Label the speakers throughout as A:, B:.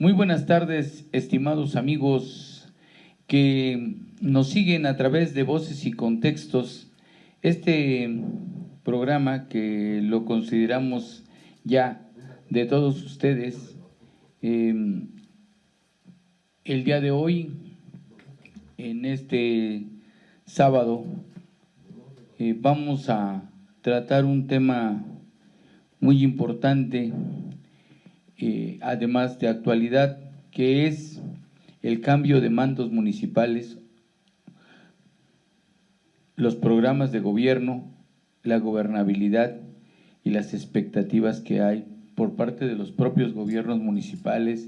A: Muy buenas tardes, estimados amigos que nos siguen a través de Voces y Contextos. Este programa que lo consideramos ya de todos ustedes, el día de hoy, en este sábado, vamos a tratar un tema muy importante, además de actualidad, que es el cambio de mandos municipales, los programas de gobierno, la gobernabilidad y las expectativas que hay por parte de los propios gobiernos municipales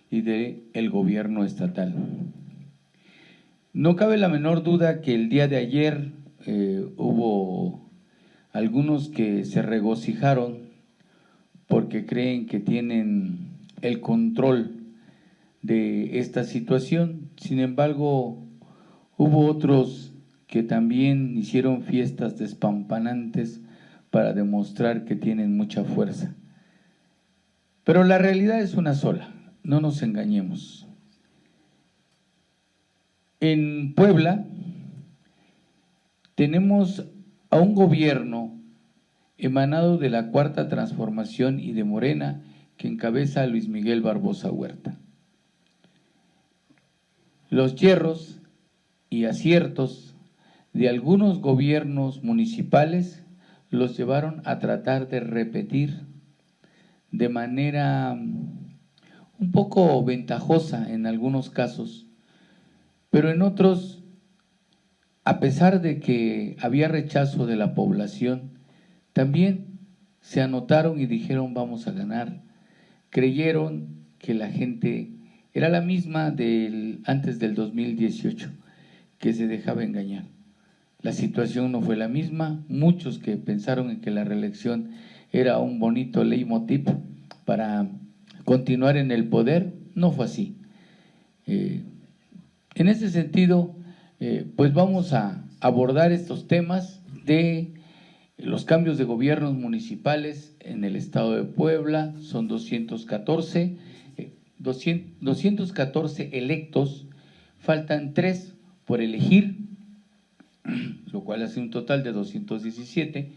A: y del gobierno estatal. No cabe la menor duda que el día de ayer hubo algunos que se regocijaron porque creen que tienen el control de esta situación. Sin embargo, hubo otros que también hicieron fiestas despampanantes para demostrar que tienen mucha fuerza. Pero la realidad es una sola, no nos engañemos. En Puebla tenemos a un gobierno emanado de la Cuarta Transformación y de Morena, que encabeza a Luis Miguel Barbosa Huerta. Los yerros y aciertos de algunos gobiernos municipales los llevaron a tratar de repetir de manera un poco ventajosa en algunos casos, pero en otros, a pesar de que había rechazo de la población, también se anotaron y dijeron vamos a ganar. Creyeron que la gente era la misma antes del 2018, que se dejaba engañar. La situación no fue la misma. Muchos que pensaron en que la reelección era un bonito leitmotiv para continuar en el poder, no fue así. En ese sentido, pues vamos a abordar estos temas de los cambios de gobiernos municipales en el estado de Puebla. Son 214 electos, faltan 3 por elegir, lo cual hace un total de 217.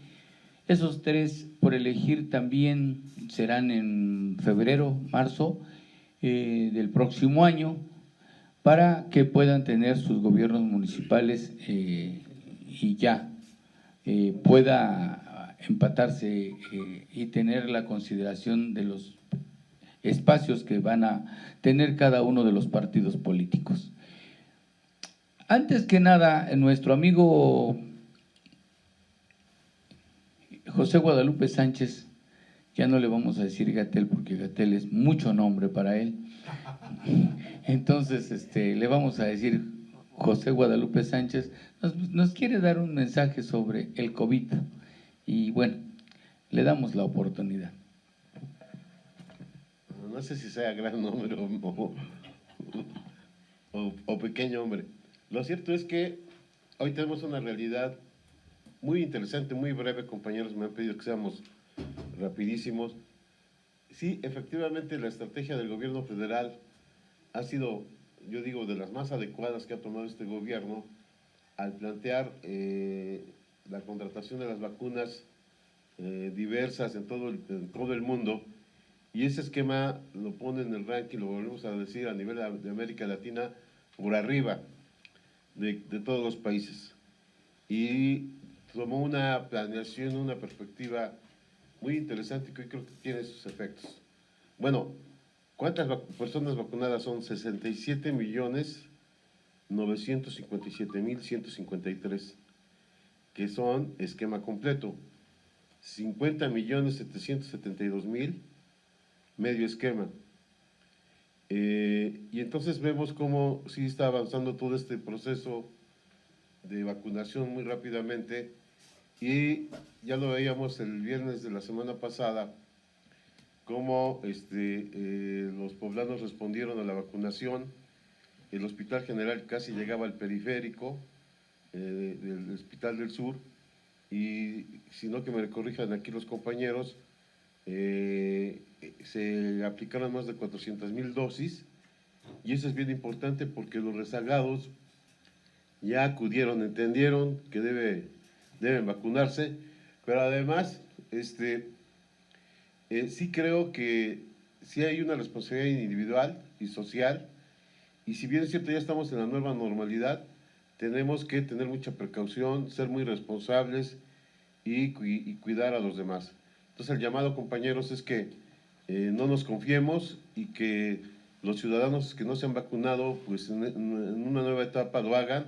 A: Esos 3 por elegir también serán en febrero, marzo del próximo año, para que puedan tener sus gobiernos municipales y ya pueda empatarse y tener la consideración de los espacios que van a tener cada uno de los partidos políticos. Antes que nada, nuestro amigo José Guadalupe Sánchez, ya no le vamos a decir Gatell porque Gatell es mucho nombre para él, entonces le vamos a decir José Guadalupe Sánchez, nos quiere dar un mensaje sobre el COVID y bueno, le damos la oportunidad.
B: No sé si sea gran nombre o pequeño hombre. Lo cierto es que hoy tenemos una realidad muy interesante, muy breve. Compañeros me han pedido que seamos rapidísimos. Sí, efectivamente la estrategia del gobierno federal ha sido, yo digo, de las más adecuadas que ha tomado este gobierno al plantear la contratación de las vacunas diversas en todo el mundo. Y ese esquema lo pone en el ranking, lo volvemos a decir, a nivel de América Latina, por arriba de todos los países. Y tomó una planeación, una perspectiva muy interesante que hoy creo que tiene sus efectos. Bueno, ¿cuántas personas vacunadas son? 67.957.153, que son esquema completo. 50.772.000 medio esquema. Y entonces vemos cómo sí está avanzando todo este proceso de vacunación muy rápidamente, y ya lo veíamos el viernes de la semana pasada, cómo los poblanos respondieron a la vacunación. El Hospital General casi llegaba al periférico del Hospital del Sur, y si no que me corrijan aquí los compañeros, se aplicaron más de 400,000 dosis, y eso es bien importante porque los rezagados ya acudieron, entendieron que deben vacunarse, pero además sí creo que sí hay una responsabilidad individual y social, y si bien es cierto ya estamos en la nueva normalidad, tenemos que tener mucha precaución, ser muy responsables y cuidar a los demás. Entonces el llamado, compañeros, es que no nos confiemos y que los ciudadanos que no se han vacunado, pues en una nueva etapa lo hagan,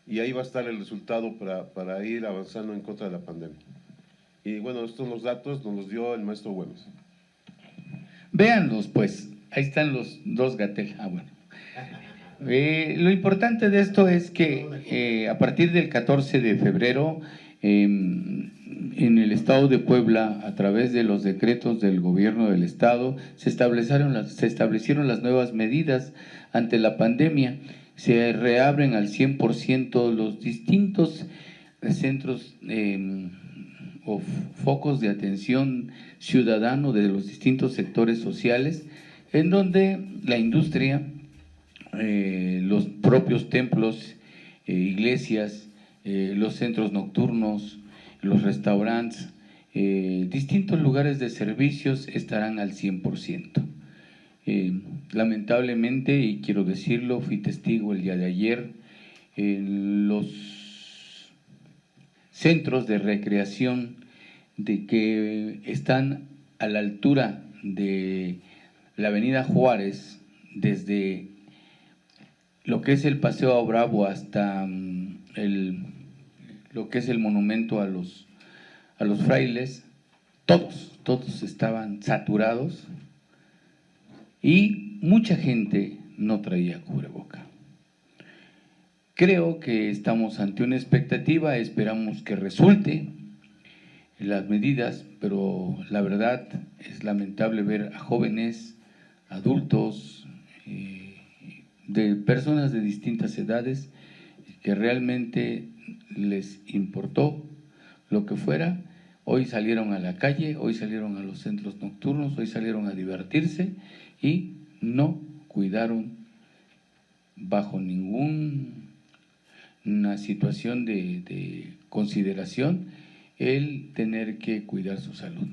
B: y ahí va a estar el resultado para ir avanzando en contra de la pandemia. Y bueno, estos los datos nos los dio el maestro Güemes.
A: Véanlos, pues, ahí están los dos Gatell. Bueno. Lo importante de esto es que a partir del 14 de febrero, en el estado de Puebla, a través de los decretos del gobierno del estado, se establecieron las nuevas medidas ante la pandemia. Se reabren al 100% los distintos centros o focos de atención ciudadano de los distintos sectores sociales, en donde la industria, los propios templos, iglesias, los centros nocturnos, los restaurantes, distintos lugares de servicios estarán al 100%. Lamentablemente, y quiero decirlo, fui testigo el día de ayer, los centros de recreación de que están a la altura de la avenida Juárez, desde lo que es el Paseo Bravo hasta lo que es el monumento a los frailes, todos estaban saturados y mucha gente no traía cubreboca. Creo que estamos ante una expectativa, esperamos que resulte las medidas, pero la verdad es lamentable ver a jóvenes, adultos, de personas de distintas edades que realmente les importó lo que fuera. Hoy salieron a la calle, hoy salieron a los centros nocturnos, hoy salieron a divertirse y no cuidaron bajo ninguna situación de consideración el tener que cuidar su salud.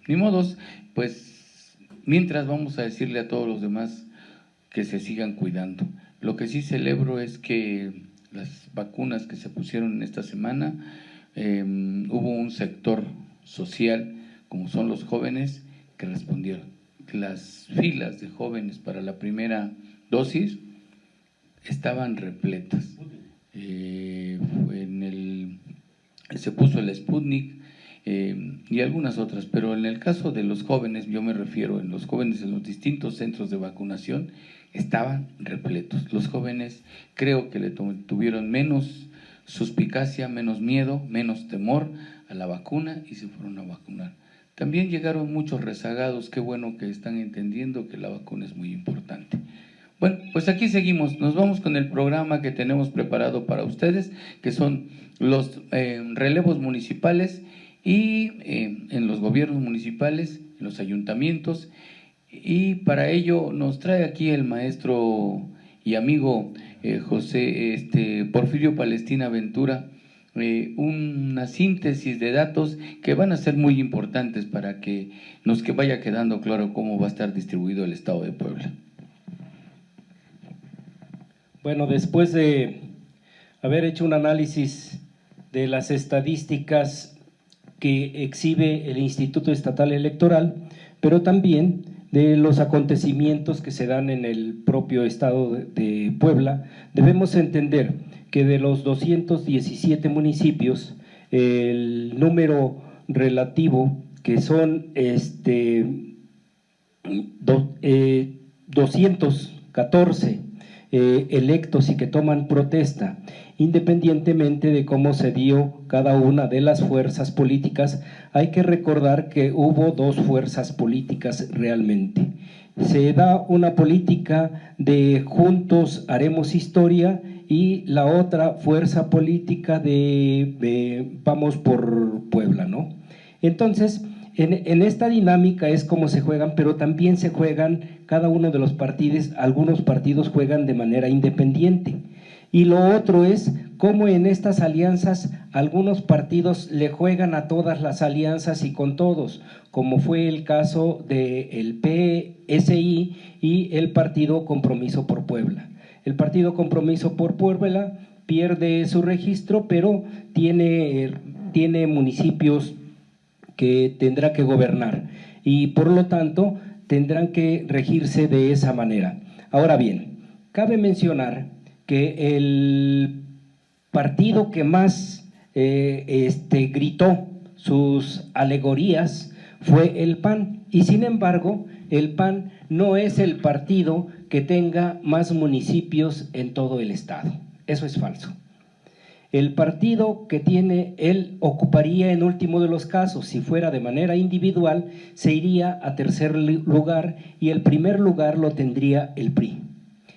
A: Ni modos, pues mientras vamos a decirle a todos los demás que se sigan cuidando. Lo que sí celebro es que las vacunas que se pusieron en esta semana, hubo un sector social, como son los jóvenes, que respondieron. Las filas de jóvenes para la primera dosis estaban repletas. Se puso el Sputnik y algunas otras, pero en el caso de los jóvenes, yo me refiero en los jóvenes en los distintos centros de vacunación, estaban repletos. Los jóvenes creo que le tuvieron menos suspicacia, menos miedo, menos temor a la vacuna y se fueron a vacunar. También llegaron muchos rezagados, qué bueno que están entendiendo que la vacuna es muy importante. Bueno, pues aquí seguimos, nos vamos con el programa que tenemos preparado para ustedes, que son los relevos municipales y en los gobiernos municipales, en los ayuntamientos, y para ello nos trae aquí el maestro y amigo Porfirio Palestina Ventura, una síntesis de datos que van a ser muy importantes para que nos vaya quedando claro cómo va a estar distribuido el estado de Puebla.
C: Bueno, después de haber hecho un análisis de las estadísticas que exhibe el Instituto Estatal Electoral, pero también de los acontecimientos que se dan en el propio estado de Puebla, debemos entender que de los 217 municipios, el número relativo, que son 214 electos y que toman protesta, independientemente de cómo se dio cada una de las fuerzas políticas. Hay que recordar que hubo dos fuerzas políticas realmente. Se da una política de Juntos Haremos Historia y la otra fuerza política de Vamos por Puebla, ¿no? Entonces, En esta dinámica es como se juegan, pero también se juegan cada uno de los partidos, algunos partidos juegan de manera independiente. Y lo otro es cómo en estas alianzas algunos partidos le juegan a todas las alianzas y con todos, como fue el caso del PSI y el Partido Compromiso por Puebla. El Partido Compromiso por Puebla pierde su registro, pero tiene municipios que tendrá que gobernar y por lo tanto tendrán que regirse de esa manera. Ahora bien, cabe mencionar que el partido que más gritó sus alegorías fue el PAN, y sin embargo el PAN no es el partido que tenga más municipios en todo el estado. Eso es falso. El partido que tiene, él ocuparía en último de los casos, si fuera de manera individual, se iría a tercer lugar y el primer lugar lo tendría el PRI.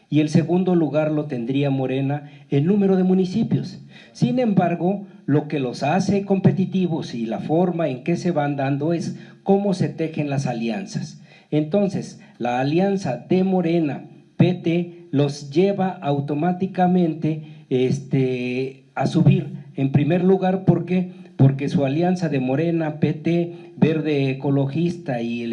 C: Y el segundo lugar lo tendría Morena en número de municipios. Sin embargo, lo que los hace competitivos y la forma en que se van dando es cómo se tejen las alianzas. Entonces, la alianza de Morena, PT, los lleva automáticamente a subir en primer lugar. ¿Por qué? Porque su alianza de Morena, PT, Verde Ecologista y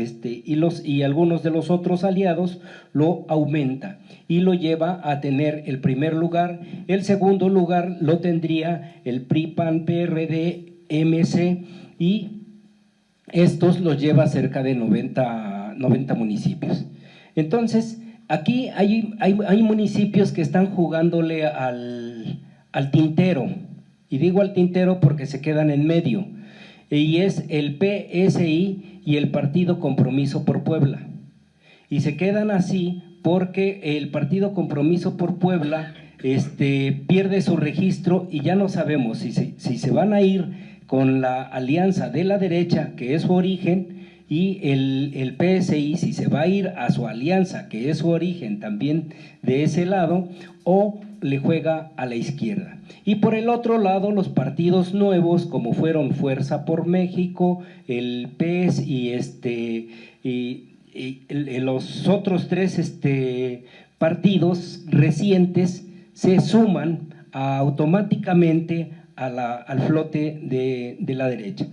C: algunos de los otros aliados lo aumenta y lo lleva a tener el primer lugar. El segundo lugar lo tendría el PRI, PAN, PRD, MC, y estos los lleva a cerca de 90 municipios. Entonces, aquí hay municipios que están jugándole al tintero, y digo al tintero porque se quedan en medio, y es el PSI y el Partido Compromiso por Puebla, y se quedan así porque el Partido Compromiso por Puebla pierde su registro y ya no sabemos si se van a ir con la alianza de la derecha, que es su origen, y el PSI si se va a ir a su alianza, que es su origen también de ese lado, o le juega a la izquierda. Y por el otro lado, los partidos nuevos, como fueron Fuerza por México, el PES y los otros tres partidos recientes, se suman automáticamente al flote de la derecha,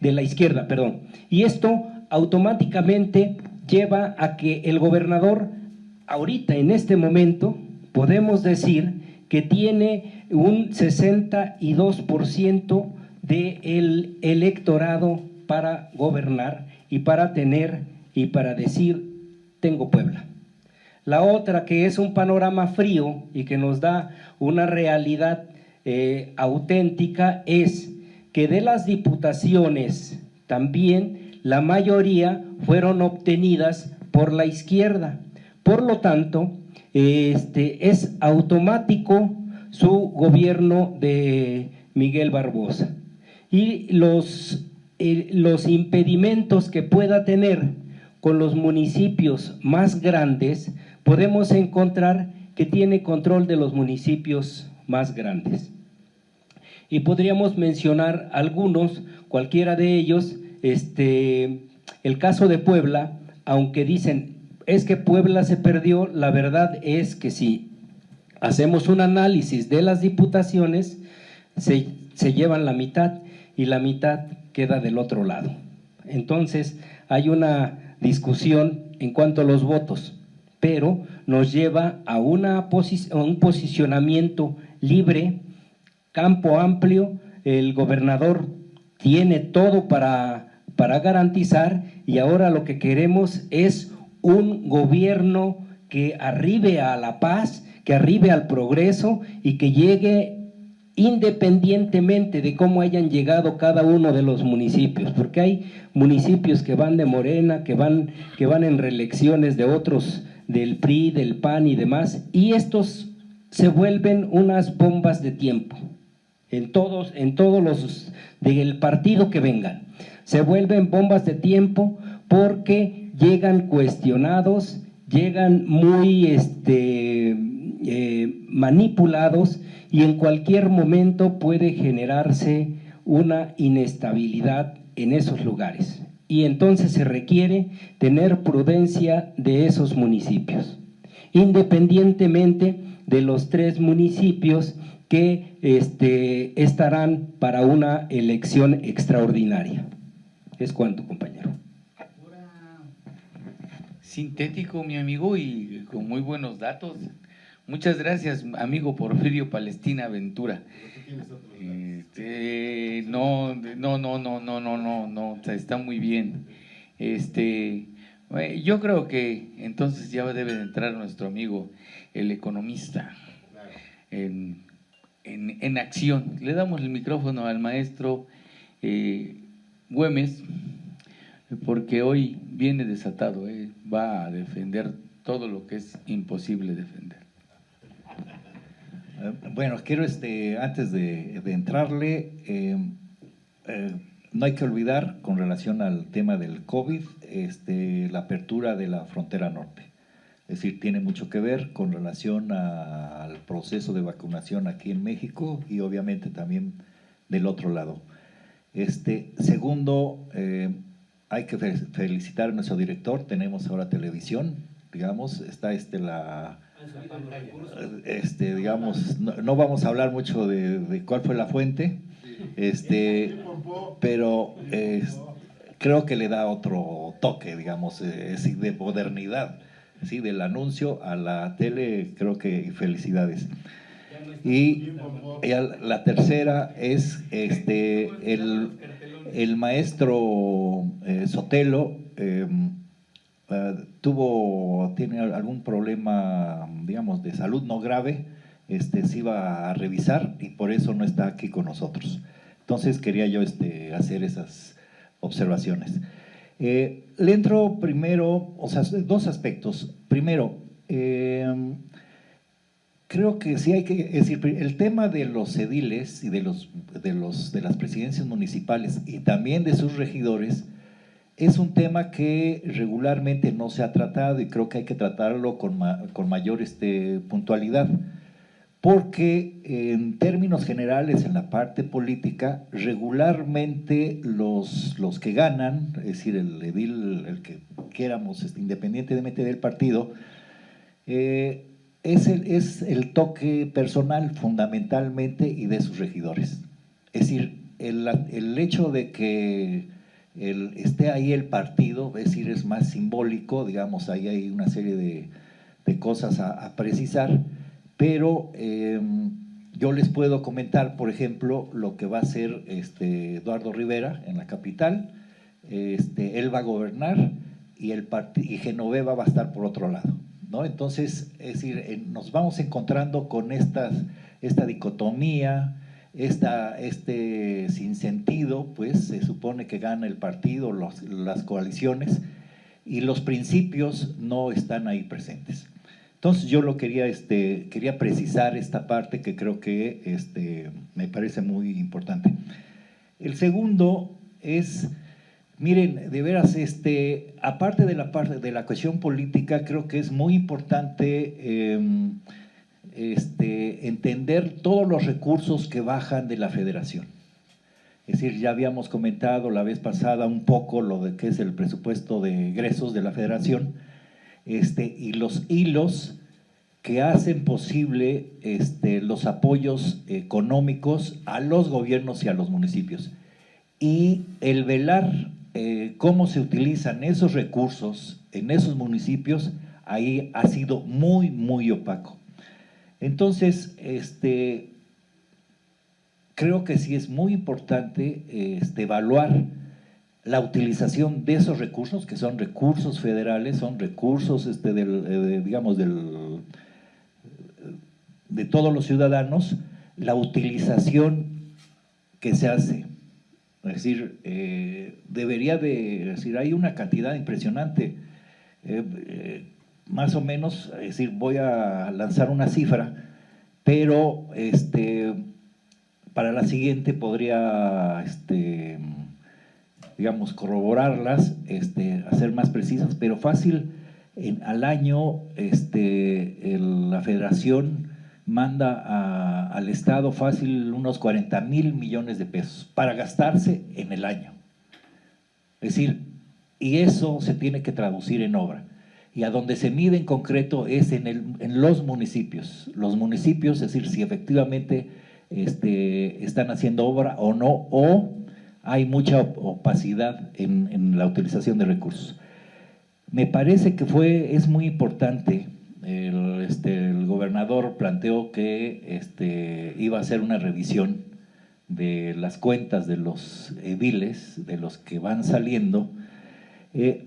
C: de la izquierda, perdón. Y esto automáticamente lleva a que el gobernador, ahorita en este momento, podemos decir que tiene un 62% del electorado para gobernar y para tener y para decir, tengo Puebla. La otra, que es un panorama frío y que nos da una realidad auténtica, es que de las diputaciones también la mayoría fueron obtenidas por la izquierda. Por lo tanto, es automático su gobierno de Miguel Barbosa. Y los impedimentos que pueda tener con los municipios más grandes, podemos encontrar que tiene control de los municipios más grandes. Y podríamos mencionar algunos, cualquiera de ellos. El caso de Puebla, aunque dicen es que Puebla se perdió, la verdad es que si hacemos un análisis de las diputaciones, se llevan la mitad y la mitad queda del otro lado. Entonces hay una discusión en cuanto a los votos, pero nos lleva a un posicionamiento libre, campo amplio. El gobernador tiene todo para garantizar, y ahora lo que queremos es un gobierno que arribe a la paz, que arribe al progreso y que llegue independientemente de cómo hayan llegado cada uno de los municipios, porque hay municipios que van de Morena, que van en reelecciones de otros, del PRI, del PAN y demás, y estos se vuelven unas bombas de tiempo, en todos los del partido que vengan, se vuelven bombas de tiempo porque llegan cuestionados, llegan muy manipulados, y en cualquier momento puede generarse una inestabilidad en esos lugares. y entonces se requiere tener prudencia de esos municipios, independientemente de los 3 municipios que estarán para una elección extraordinaria. Es cuanto, compañero.
A: Sintético, mi amigo, y con muy buenos datos. Muchas gracias, amigo Porfirio Palestina Ventura. No, está muy bien. Yo creo que entonces ya debe de entrar nuestro amigo, el economista, en acción. Le damos el micrófono al maestro Güemes, porque hoy viene desatado, va a defender todo lo que es imposible defender.
D: Bueno, quiero antes de entrarle, no hay que olvidar con relación al tema del COVID, la apertura de la frontera norte. Es decir, tiene mucho que ver con relación al proceso de vacunación aquí en México y obviamente también del otro lado. Segundo, hay que felicitar a nuestro director, tenemos ahora televisión, digamos, está digamos, no vamos a hablar mucho de cuál fue la fuente, pero creo que le da otro toque, digamos, de modernidad, ¿sí? Del anuncio a la tele, creo que felicidades. Y la tercera es el maestro Sotelo. Tiene algún problema, digamos, de salud no grave, se iba a revisar y por eso no está aquí con nosotros. Entonces quería yo hacer esas observaciones. Le entro primero, o sea, 2 aspectos. Primero, creo que sí hay que, es decir, el tema de los ediles y de las presidencias municipales y también de sus regidores es un tema que regularmente no se ha tratado y creo que hay que tratarlo con mayor puntualidad, porque en términos generales en la parte política, regularmente los que ganan, es decir, el edil, el que quieramos, independientemente del partido, es el toque personal fundamentalmente y de sus regidores. Es decir, el hecho de que esté ahí el partido, es decir, es más simbólico, digamos, ahí hay una serie de cosas a precisar, pero yo les puedo comentar, por ejemplo, lo que va a hacer Eduardo Rivera en la capital. Él va a gobernar y Genoveva va a estar por otro lado, ¿no? Entonces, es decir, nos vamos encontrando con esta dicotomía, sinsentido, pues se supone que gana el partido, las coaliciones, y los principios no están ahí presentes. Entonces yo quería precisar esta parte que creo que me parece muy importante. El segundo es, miren, de veras, aparte de la cuestión política, creo que es muy importante entender todos los recursos que bajan de la federación. Es decir, ya habíamos comentado la vez pasada un poco lo de que es el presupuesto de egresos de la federación, y los hilos que hacen posible los apoyos económicos a los gobiernos y a los municipios. Y el velar cómo se utilizan esos recursos en esos municipios, ahí ha sido muy, muy opaco. Entonces, creo que sí es muy importante evaluar la utilización de esos recursos, que son recursos federales, son recursos digamos, de todos los ciudadanos, la utilización que se hace. Es decir, hay una cantidad impresionante, más o menos, es decir, voy a lanzar una cifra, pero para la siguiente podría, digamos, corroborarlas, hacer más precisas, pero fácil, al año la federación manda al Estado fácil unos 40,000 millones de pesos para gastarse en el año. Es decir, y eso se tiene que traducir en obra. Y a donde se mide en concreto es en los municipios. Los municipios, es decir, si efectivamente están haciendo obra o no, o hay mucha opacidad en la utilización de recursos. Me parece que es muy importante, el gobernador planteó que iba a hacer una revisión de las cuentas de los ediles, de los que van saliendo,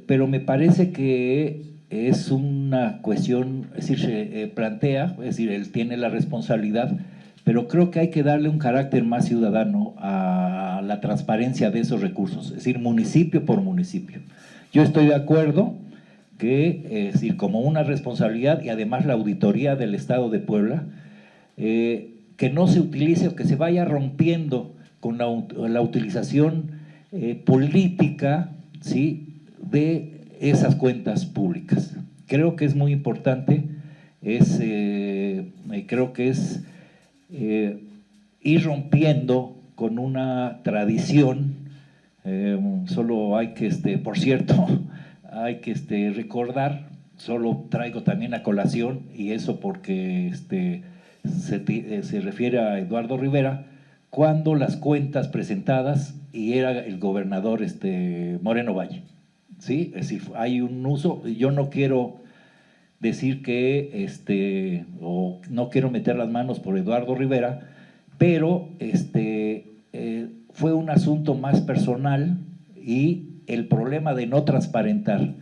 D: pero me parece que es una cuestión, es decir, se plantea, es decir, él tiene la responsabilidad, pero creo que hay que darle un carácter más ciudadano a la transparencia de esos recursos, es decir, municipio por municipio. Yo estoy de acuerdo que, es decir, como una responsabilidad y además la auditoría del Estado de Puebla, que no se utilice o que se vaya rompiendo con la utilización política, ¿sí?, de esas cuentas públicas. Creo que es muy importante, creo que es ir rompiendo con una tradición. Solo hay que, por cierto, hay que recordar, solo traigo también a colación, y eso porque se refiere a Eduardo Rivera, cuando las cuentas presentadas, y era el gobernador Moreno Valle, ¿sí? Es decir, hay un uso, yo no quiero decir que, o no quiero meter las manos por Eduardo Rivera, pero fue un asunto más personal, y el problema de no transparentar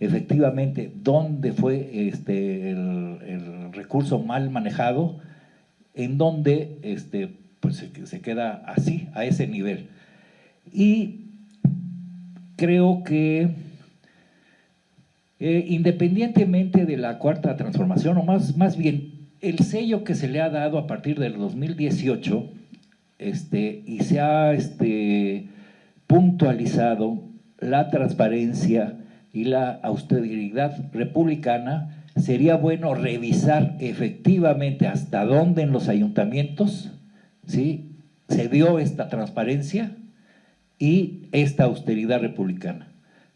D: efectivamente dónde fue el recurso mal manejado, en donde pues se queda así, a ese nivel. Y creo que independientemente de la cuarta transformación, o más bien el sello que se le ha dado a partir del 2018, y se ha puntualizado la transparencia y la austeridad republicana, sería bueno revisar efectivamente hasta dónde en los ayuntamientos, ¿sí?, se dio esta transparencia y esta austeridad republicana,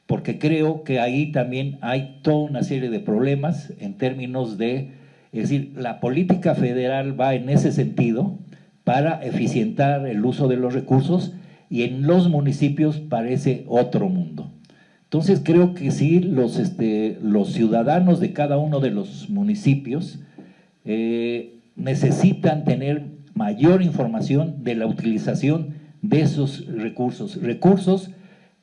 D: porque creo que ahí también hay toda una serie de problemas en términos de, es decir, la política federal va en ese sentido para eficientar el uso de los recursos, y en los municipios parece otro mundo. Entonces creo que sí, los ciudadanos de cada uno de los municipios necesitan tener mayor información de la utilización de esos recursos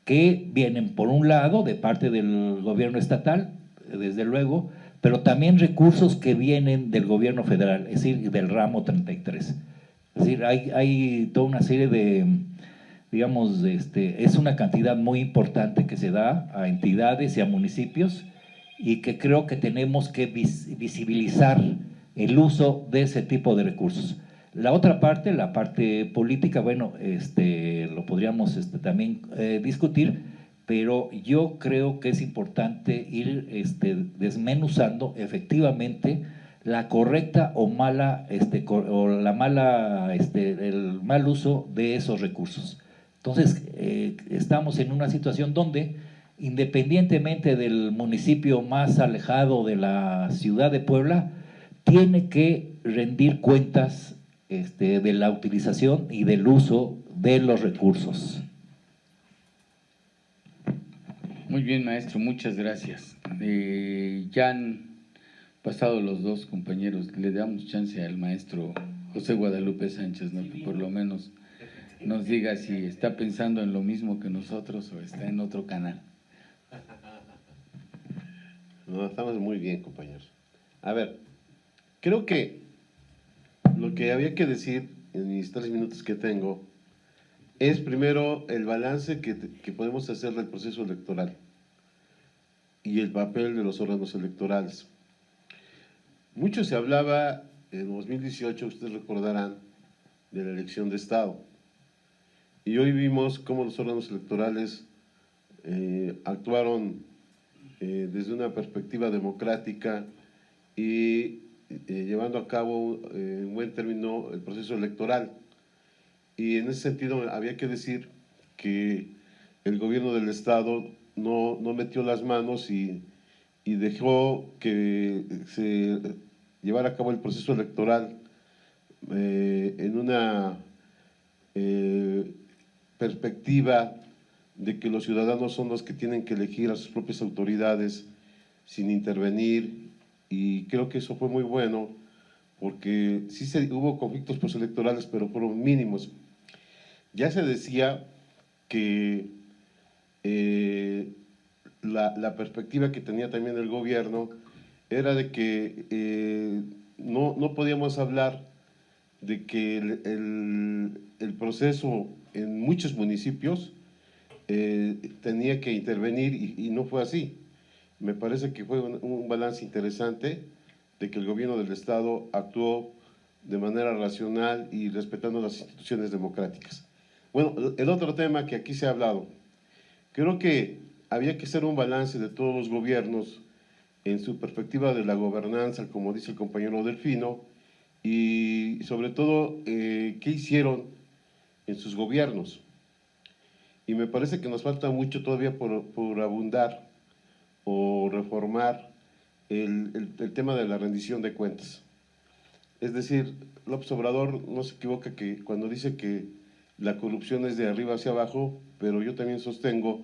D: que vienen por un lado de parte del gobierno estatal, desde luego, pero también recursos que vienen del gobierno federal, es decir, del ramo 33. Es decir, hay toda una serie de, digamos, es una cantidad muy importante que se da a entidades y a municipios, y que creo que tenemos que visibilizar el uso de ese tipo de recursos. La otra parte, la parte política, bueno, lo podríamos también discutir, pero yo creo que es importante ir desmenuzando efectivamente la correcta o mala, el mal uso de esos recursos. Entonces, estamos en una situación donde, independientemente del municipio más alejado de la ciudad de Puebla, tiene que rendir cuentas de la utilización y del uso de los recursos.
A: Muy bien, maestro, muchas gracias. Ya han pasado los dos compañeros, le damos chance al maestro José Guadalupe Sánchez, ¿no?, que por lo menos nos diga si está pensando en lo mismo que nosotros o está en otro canal.
B: No, estamos muy bien, compañeros. A ver, creo que lo que había que decir en mis 3 minutos que tengo es primero el balance que podemos hacer del proceso electoral y el papel de los órganos electorales. Mucho se hablaba en 2018, ustedes recordarán, de la elección de Estado. Y hoy vimos cómo los órganos electorales actuaron desde una perspectiva democrática y llevando a cabo en buen término el proceso electoral. Y en ese sentido había que decir que el gobierno del Estado no metió las manos y dejó que se llevara a cabo el proceso electoral en una perspectiva de que los ciudadanos son los que tienen que elegir a sus propias autoridades sin intervenir, y creo que eso fue muy bueno, porque sí hubo conflictos postelectorales, pero fueron mínimos. Ya se decía que la perspectiva que tenía también el gobierno era de que no podíamos hablar de que el proceso en muchos municipios tenía que intervenir, y no fue así. Me parece que fue un balance interesante de que el gobierno del Estado actuó de manera racional y respetando las instituciones democráticas. Bueno, el otro tema que aquí se ha hablado, creo que había que hacer un balance de todos los gobiernos en su perspectiva de la gobernanza, como dice el compañero Delfino, y sobre todo qué hicieron en sus gobiernos. Y me parece que nos falta mucho todavía por abundar o reformar el tema de la rendición de cuentas. Es decir, López Obrador no se equivoca que cuando dice que la corrupción es de arriba hacia abajo, pero yo también sostengo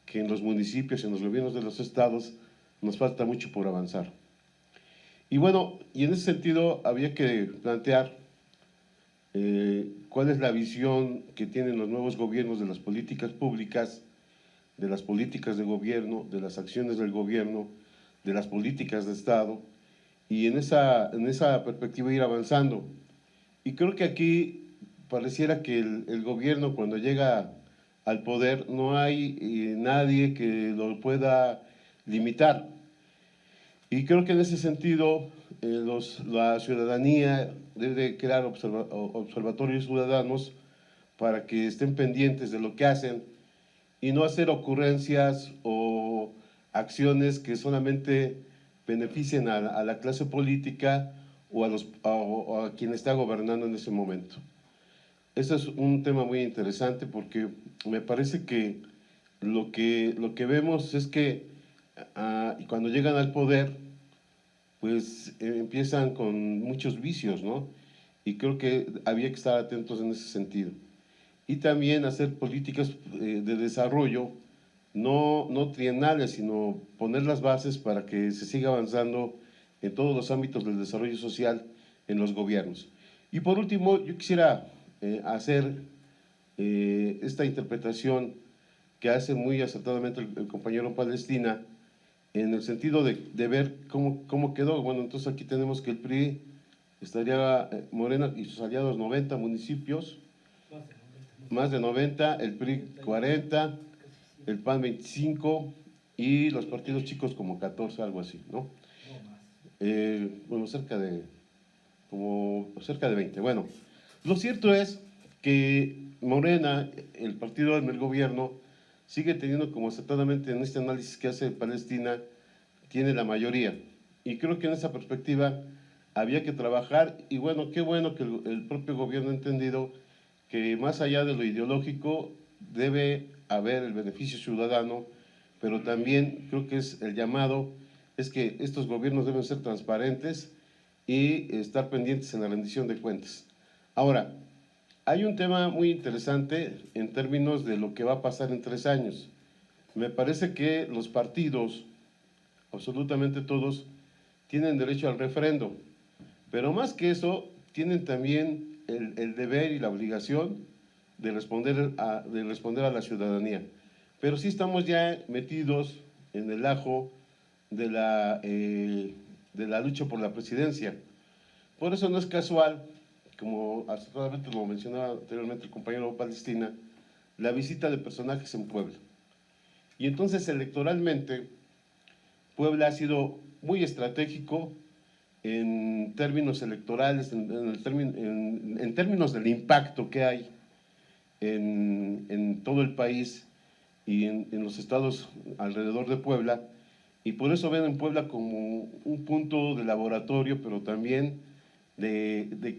B: que en los municipios, en los gobiernos de los estados, nos falta mucho por avanzar. Y bueno, y en ese sentido había que plantear cuál es la visión que tienen los nuevos gobiernos de las políticas públicas, de las políticas de gobierno, de las acciones del gobierno, de las políticas de Estado, y en esa perspectiva ir avanzando. Y creo que aquí pareciera que el gobierno, cuando llega al poder, no hay nadie que lo pueda limitar. Y creo que en ese sentido la ciudadanía debe crear observatorios ciudadanos para que estén pendientes de lo que hacen y no hacer ocurrencias o acciones que solamente beneficien a la clase política o a quien está gobernando en ese momento. Ese es un tema muy interesante, porque me parece que lo que vemos es que cuando llegan al poder, pues empiezan con muchos vicios, ¿no? Y creo que había que estar atentos en ese sentido. Y también hacer políticas de desarrollo, no trienales, sino poner las bases para que se siga avanzando en todos los ámbitos del desarrollo social en los gobiernos. Y por último, yo quisiera hacer esta interpretación que hace muy acertadamente el compañero Palestina, en el sentido de ver cómo quedó. Bueno, entonces aquí tenemos que el PRI estaría, Morena y sus aliados, 90 municipios, más de 90, el PRI 40, el PAN 25 y los partidos chicos como 14, algo así, ¿no? Bueno, cerca de 20. Bueno, lo cierto es que Morena, el partido en el gobierno, sigue teniendo, como acertadamente en este análisis que hace Palestina, tiene la mayoría. Y creo que en esa perspectiva había que trabajar, y bueno, qué bueno que el propio gobierno ha entendido que más allá de lo ideológico debe haber el beneficio ciudadano, pero también creo que es el llamado, es que estos gobiernos deben ser transparentes y estar pendientes en la rendición de cuentas. Ahora, hay un tema muy interesante en términos de lo que va a pasar en 3 años. Me parece que los partidos, absolutamente todos, tienen derecho al referendo, pero más que eso, tienen también el deber y la obligación de responder a la ciudadanía. Pero sí estamos ya metidos en el ajo de la lucha por la presidencia. Por eso no es casual, como acertadamente lo mencionaba anteriormente el compañero Palestina, la visita de personajes en Puebla. Y entonces, electoralmente, Puebla ha sido muy estratégico en términos electorales, en términos del impacto que hay en todo el país y en los estados alrededor de Puebla, y por eso ven en Puebla como un punto de laboratorio, pero también de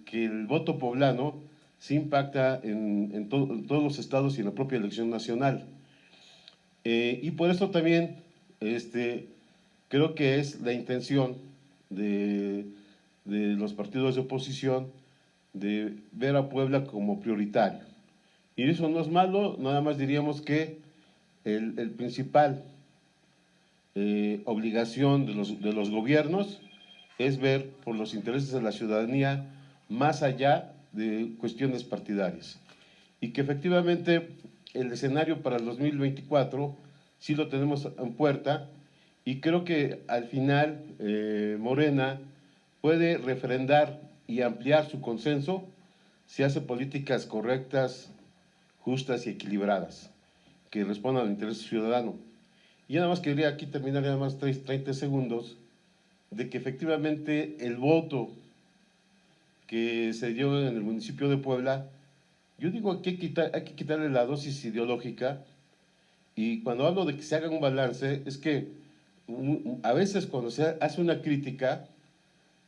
B: que el voto poblano se impacta en todos los estados y en la propia elección nacional. Y por eso también creo que es la intención de los partidos de oposición de ver a Puebla como prioritario. Y eso no es malo, nada más diríamos que el principal obligación de los gobiernos es ver por los intereses de la ciudadanía más allá de cuestiones partidarias. Y que efectivamente el escenario para el 2024 sí lo tenemos en puerta, y creo que al final Morena puede refrendar y ampliar su consenso si hace políticas correctas, justas y equilibradas, que respondan al interés ciudadano. Y nada más quería aquí terminar nada más 30 segundos, de que efectivamente el voto que se dio en el municipio de Puebla, yo digo que hay que quitarle la dosis ideológica, y cuando hablo de que se haga un balance, es que a veces cuando se hace una crítica,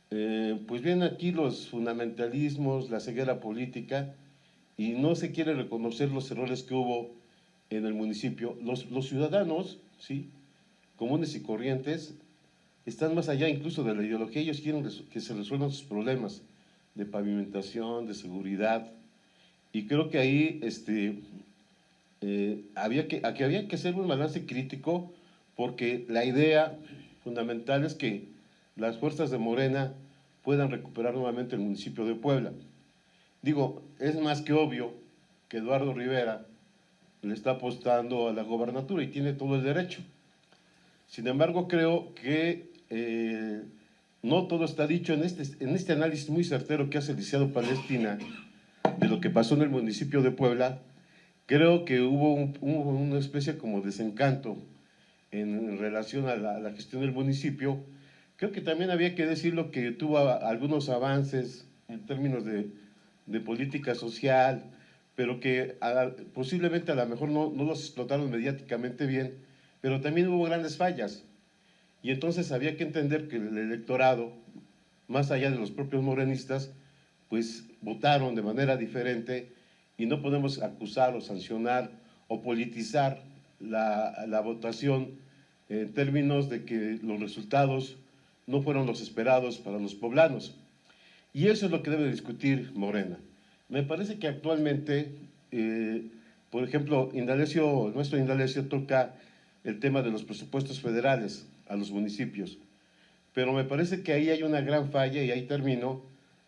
B: pues vienen aquí los fundamentalismos, la ceguera política, y no se quiere reconocer los errores que hubo en el municipio. Los ciudadanos, ¿sí?, comunes y corrientes, están más allá incluso de la ideología. Ellos quieren que se resuelvan sus problemas de pavimentación, de seguridad, y creo que ahí había que hacer un balance crítico, porque la idea fundamental es que las fuerzas de Morena puedan recuperar nuevamente el municipio de Puebla. Digo, es más que obvio que Eduardo Rivera le está apostando a la gobernatura y tiene todo el derecho. Sin embargo, creo que no todo está dicho en este análisis muy certero que hace Liceo Palestina de lo que pasó en el municipio de Puebla. Creo que hubo una especie como desencanto en relación a la gestión del municipio. Creo que también había que decirlo, que tuvo algunos avances en términos de política social, pero que posiblemente a lo mejor no los explotaron mediáticamente bien, pero también hubo grandes fallas. Y entonces había que entender que el electorado, más allá de los propios morenistas, pues votaron de manera diferente, y no podemos acusar o sancionar o politizar la votación en términos de que los resultados no fueron los esperados para los poblanos. Y eso es lo que debe discutir Morena. Me parece que actualmente, por ejemplo, nuestro Indalecio toca el tema de los presupuestos federales a los municipios, pero me parece que ahí hay una gran falla, y ahí termino,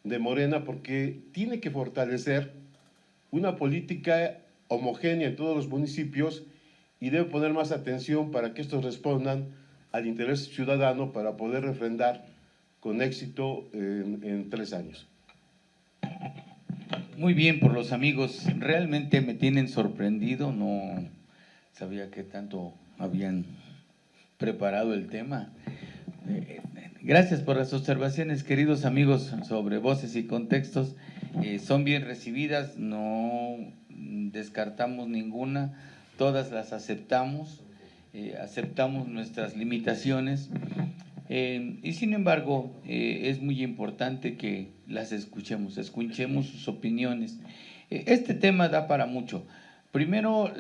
B: de Morena, porque tiene que fortalecer una política homogénea en todos los municipios, y debe poner más atención para que estos respondan al interés ciudadano, para poder refrendar con éxito en 3 años.
A: Muy bien por los amigos, realmente me tienen sorprendido, no sabía que tanto habían preparado el tema. Gracias por las observaciones, queridos amigos, sobre voces y contextos. Son bien recibidas, no descartamos ninguna, todas las aceptamos, aceptamos nuestras limitaciones, y sin embargo es muy importante que las escuchemos sus opiniones. Este tema da para mucho. Primero,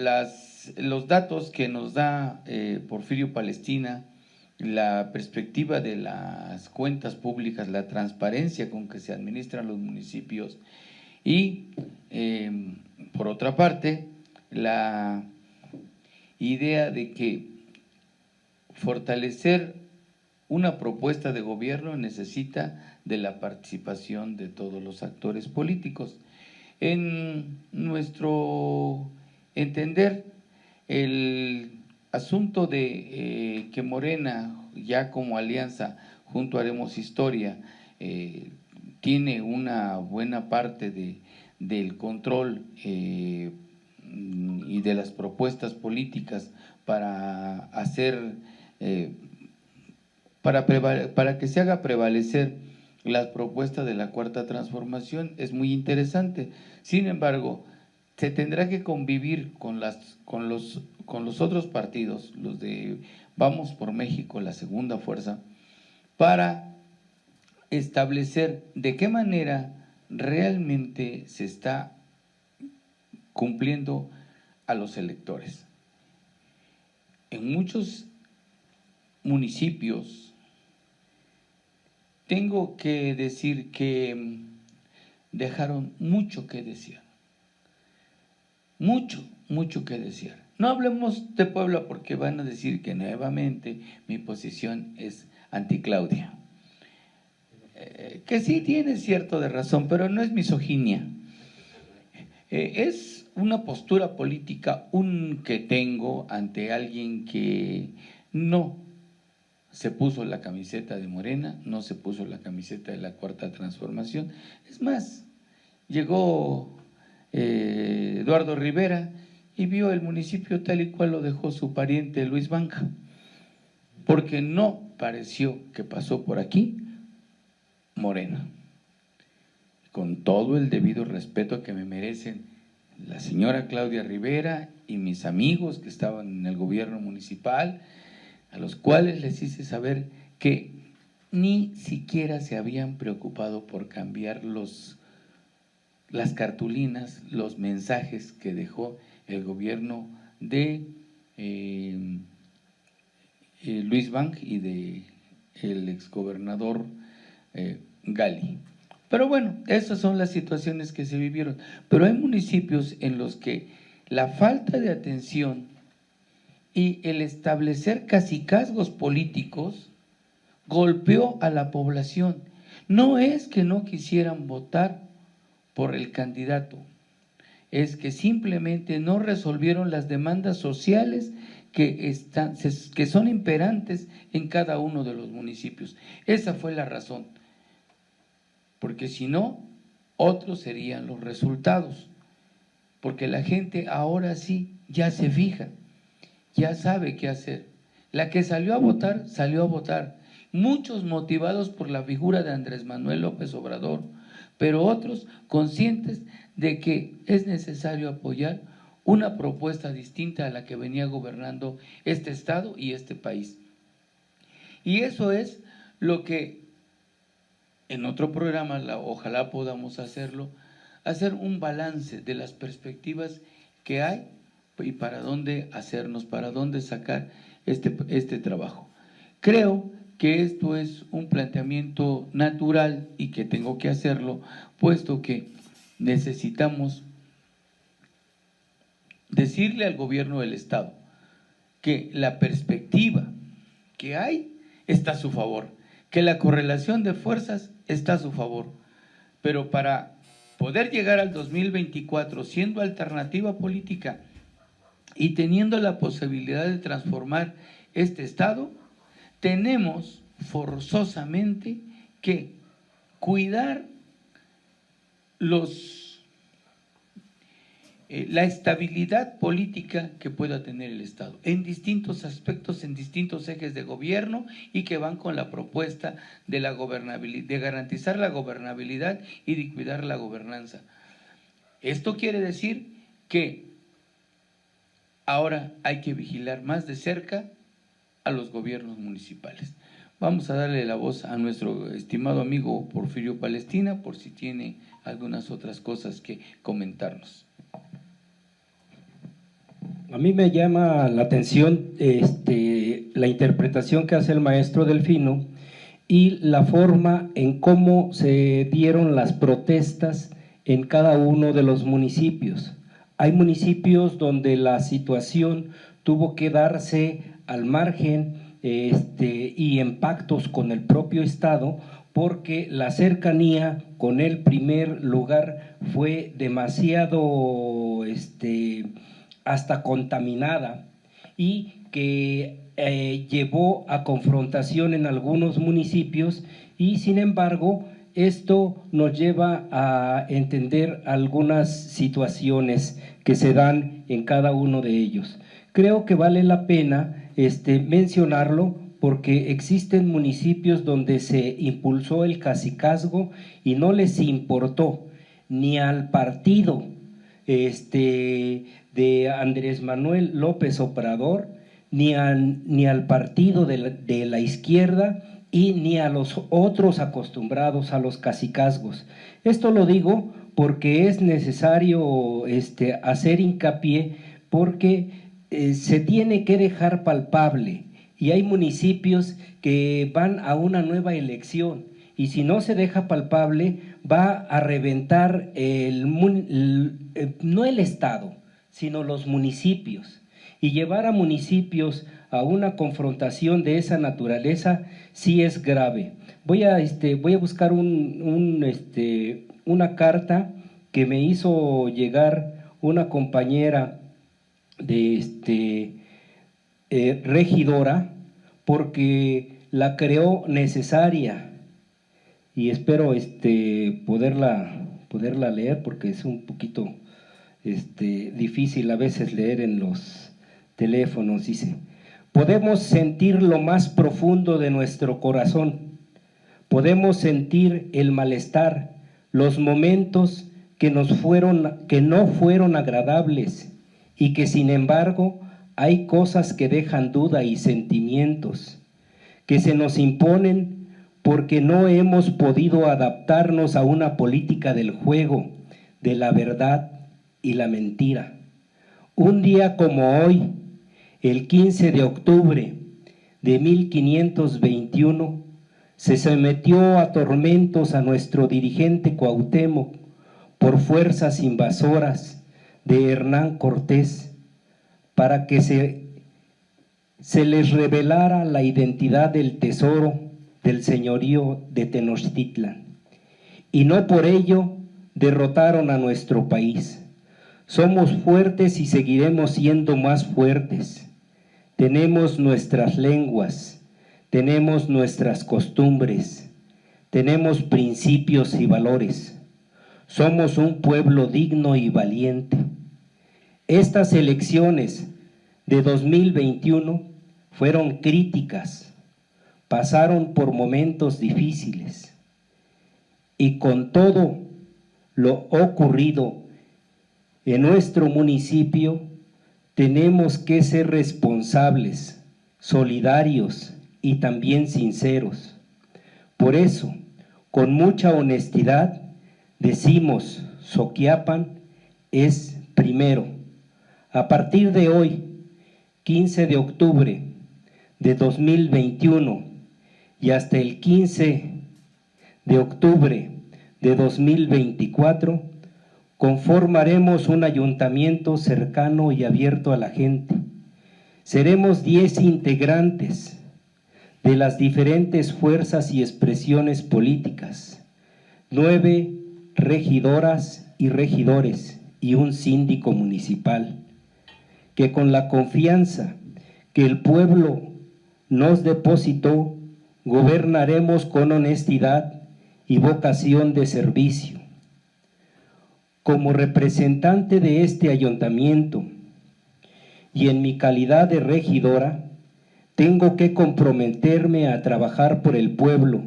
A: los datos que nos da Porfirio Palestina, la perspectiva de las cuentas públicas, la transparencia con que se administran los municipios, y por otra parte, la idea de que fortalecer una propuesta de gobierno necesita de la participación de todos los actores políticos. En nuestro entender, el asunto de que Morena, ya como alianza junto a Haremos Historia, tiene una buena parte del control y de las propuestas políticas para hacer, para que se haga prevalecer las propuestas de la Cuarta Transformación, es muy interesante. Sin embargo, se tendrá que convivir con los otros partidos, los de Vamos por México, la segunda fuerza, para establecer de qué manera realmente se está cumpliendo a los electores. en muchos municipios, tengo que decir que dejaron mucho que desear. Mucho que desear. No hablemos de Puebla porque van a decir que nuevamente mi posición es anti-Claudia. Que sí tiene cierto de razón, pero no es misoginia. Es una postura política que tengo ante alguien que no se puso la camiseta de Morena, no se puso la camiseta de la Cuarta Transformación. Es más, llegó Eduardo Rivera y vio el municipio tal y cual lo dejó su pariente Luis Banja, porque no pareció que pasó por aquí Morena. Con todo el debido respeto que me merecen la señora Claudia Rivera y mis amigos que estaban en el gobierno municipal, a los cuales les hice saber que ni siquiera se habían preocupado por cambiar las cartulinas, los mensajes que dejó el gobierno de Luis Bang y de el exgobernador Gali. Pero bueno, esas son las situaciones que se vivieron. Pero hay municipios en los que la falta de atención y el establecer cacicazgos políticos golpeó a la población. No es que no quisieran votar por el candidato, es que simplemente no resolvieron las demandas sociales que son imperantes en cada uno de los municipios. Esa fue la razón, porque si no, otros serían los resultados, porque la gente ahora sí ya se fija, ya sabe qué hacer. La que salió a votar, muchos motivados por la figura de Andrés Manuel López Obrador, pero otros conscientes de que es necesario apoyar una propuesta distinta a la que venía gobernando este estado y este país. Y eso es lo que en otro programa, ojalá podamos hacerlo, hacer un balance de las perspectivas que hay y para dónde hacernos, para dónde sacar este trabajo. Creo que esto es un planteamiento natural y que tengo que hacerlo, puesto que necesitamos decirle al gobierno del estado que la perspectiva que hay está a su favor, que la correlación de fuerzas está a su favor, pero para poder llegar al 2024 siendo alternativa política y teniendo la posibilidad de transformar este estado, tenemos forzosamente que cuidar la estabilidad política que pueda tener el Estado en distintos aspectos, en distintos ejes de gobierno y que van con la propuesta de la gobernabilidad, de garantizar la gobernabilidad y de cuidar la gobernanza. Esto quiere decir que ahora hay que vigilar más de cerca a los gobiernos municipales. Vamos a darle la voz a nuestro estimado amigo Porfirio Palestina por si tiene algunas otras cosas que comentarnos.
C: A mí me llama la atención la interpretación que hace el maestro Delfino y la forma en cómo se dieron las protestas en cada uno de los municipios. Hay municipios donde la situación tuvo que darse al margen y en pactos con el propio Estado, porque la cercanía con el primer lugar fue demasiado hasta contaminada y que llevó a confrontación en algunos municipios y sin embargo esto nos lleva a entender algunas situaciones que se dan en cada uno de ellos. Creo que vale la pena mencionarlo porque existen municipios donde se impulsó el cacicazgo y no les importó ni al partido de Andrés Manuel López Obrador, ni al partido de la izquierda y ni a los otros acostumbrados a los cacicazgos. Esto lo digo porque es necesario hacer hincapié porque se tiene que dejar palpable, y hay municipios que van a una nueva elección, y si no se deja palpable va a reventar no el Estado, sino los municipios, y llevar a municipios a una confrontación de esa naturaleza sí es grave. Voy a buscar una carta que me hizo llegar una compañera de regidora, porque la creó necesaria, y espero poderla leer, porque es un poquito difícil a veces leer en los teléfonos. Dice: podemos sentir lo más profundo de nuestro corazón, podemos sentir el malestar, los momentos que no fueron agradables, y que sin embargo hay cosas que dejan duda y sentimientos que se nos imponen porque no hemos podido adaptarnos a una política del juego, de la verdad y la mentira. Un día como hoy, el 15 de octubre de 1521, se sometió a tormentos a nuestro dirigente Cuauhtémoc por fuerzas invasoras de Hernán Cortés, para que se les revelara la identidad del tesoro del señorío de Tenochtitlan, y no por ello derrotaron a nuestro país. Somos fuertes y seguiremos siendo más fuertes. Tenemos nuestras lenguas, tenemos nuestras costumbres, tenemos principios y valores. Somos un pueblo digno y valiente. Estas elecciones de 2021 fueron críticas, pasaron por momentos difíciles, y con todo lo ocurrido en nuestro municipio tenemos que ser responsables, solidarios y también sinceros. Por eso, con mucha honestidad, decimos: Soquiapan es primero. A partir de hoy, 15 de octubre de 2021, y hasta el 15 de octubre de 2024, conformaremos un ayuntamiento cercano y abierto a la gente. Seremos 10 integrantes de las diferentes fuerzas y expresiones políticas, 9 regidoras y regidores y un síndico municipal, que con la confianza que el pueblo nos depositó, gobernaremos con honestidad y vocación de servicio. Como representante de este ayuntamiento y en mi calidad de regidora, tengo que comprometerme a trabajar por el pueblo,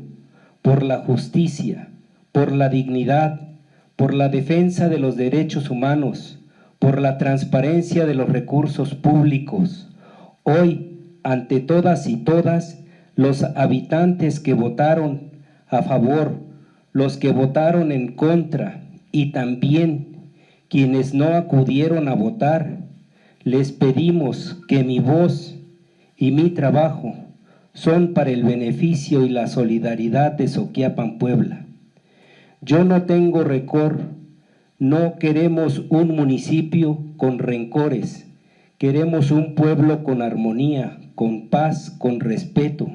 C: por la justicia, por la dignidad, por la defensa de los derechos humanos, por la transparencia de los recursos públicos. Hoy, ante todas y todas, los habitantes que votaron a favor, los que votaron en contra y también quienes no acudieron a votar, les pedimos que mi voz y mi trabajo son para el beneficio y la solidaridad de Soquiapan, Puebla. Yo no tengo rencor, no queremos un municipio con rencores, queremos un pueblo con armonía, con paz, con respeto.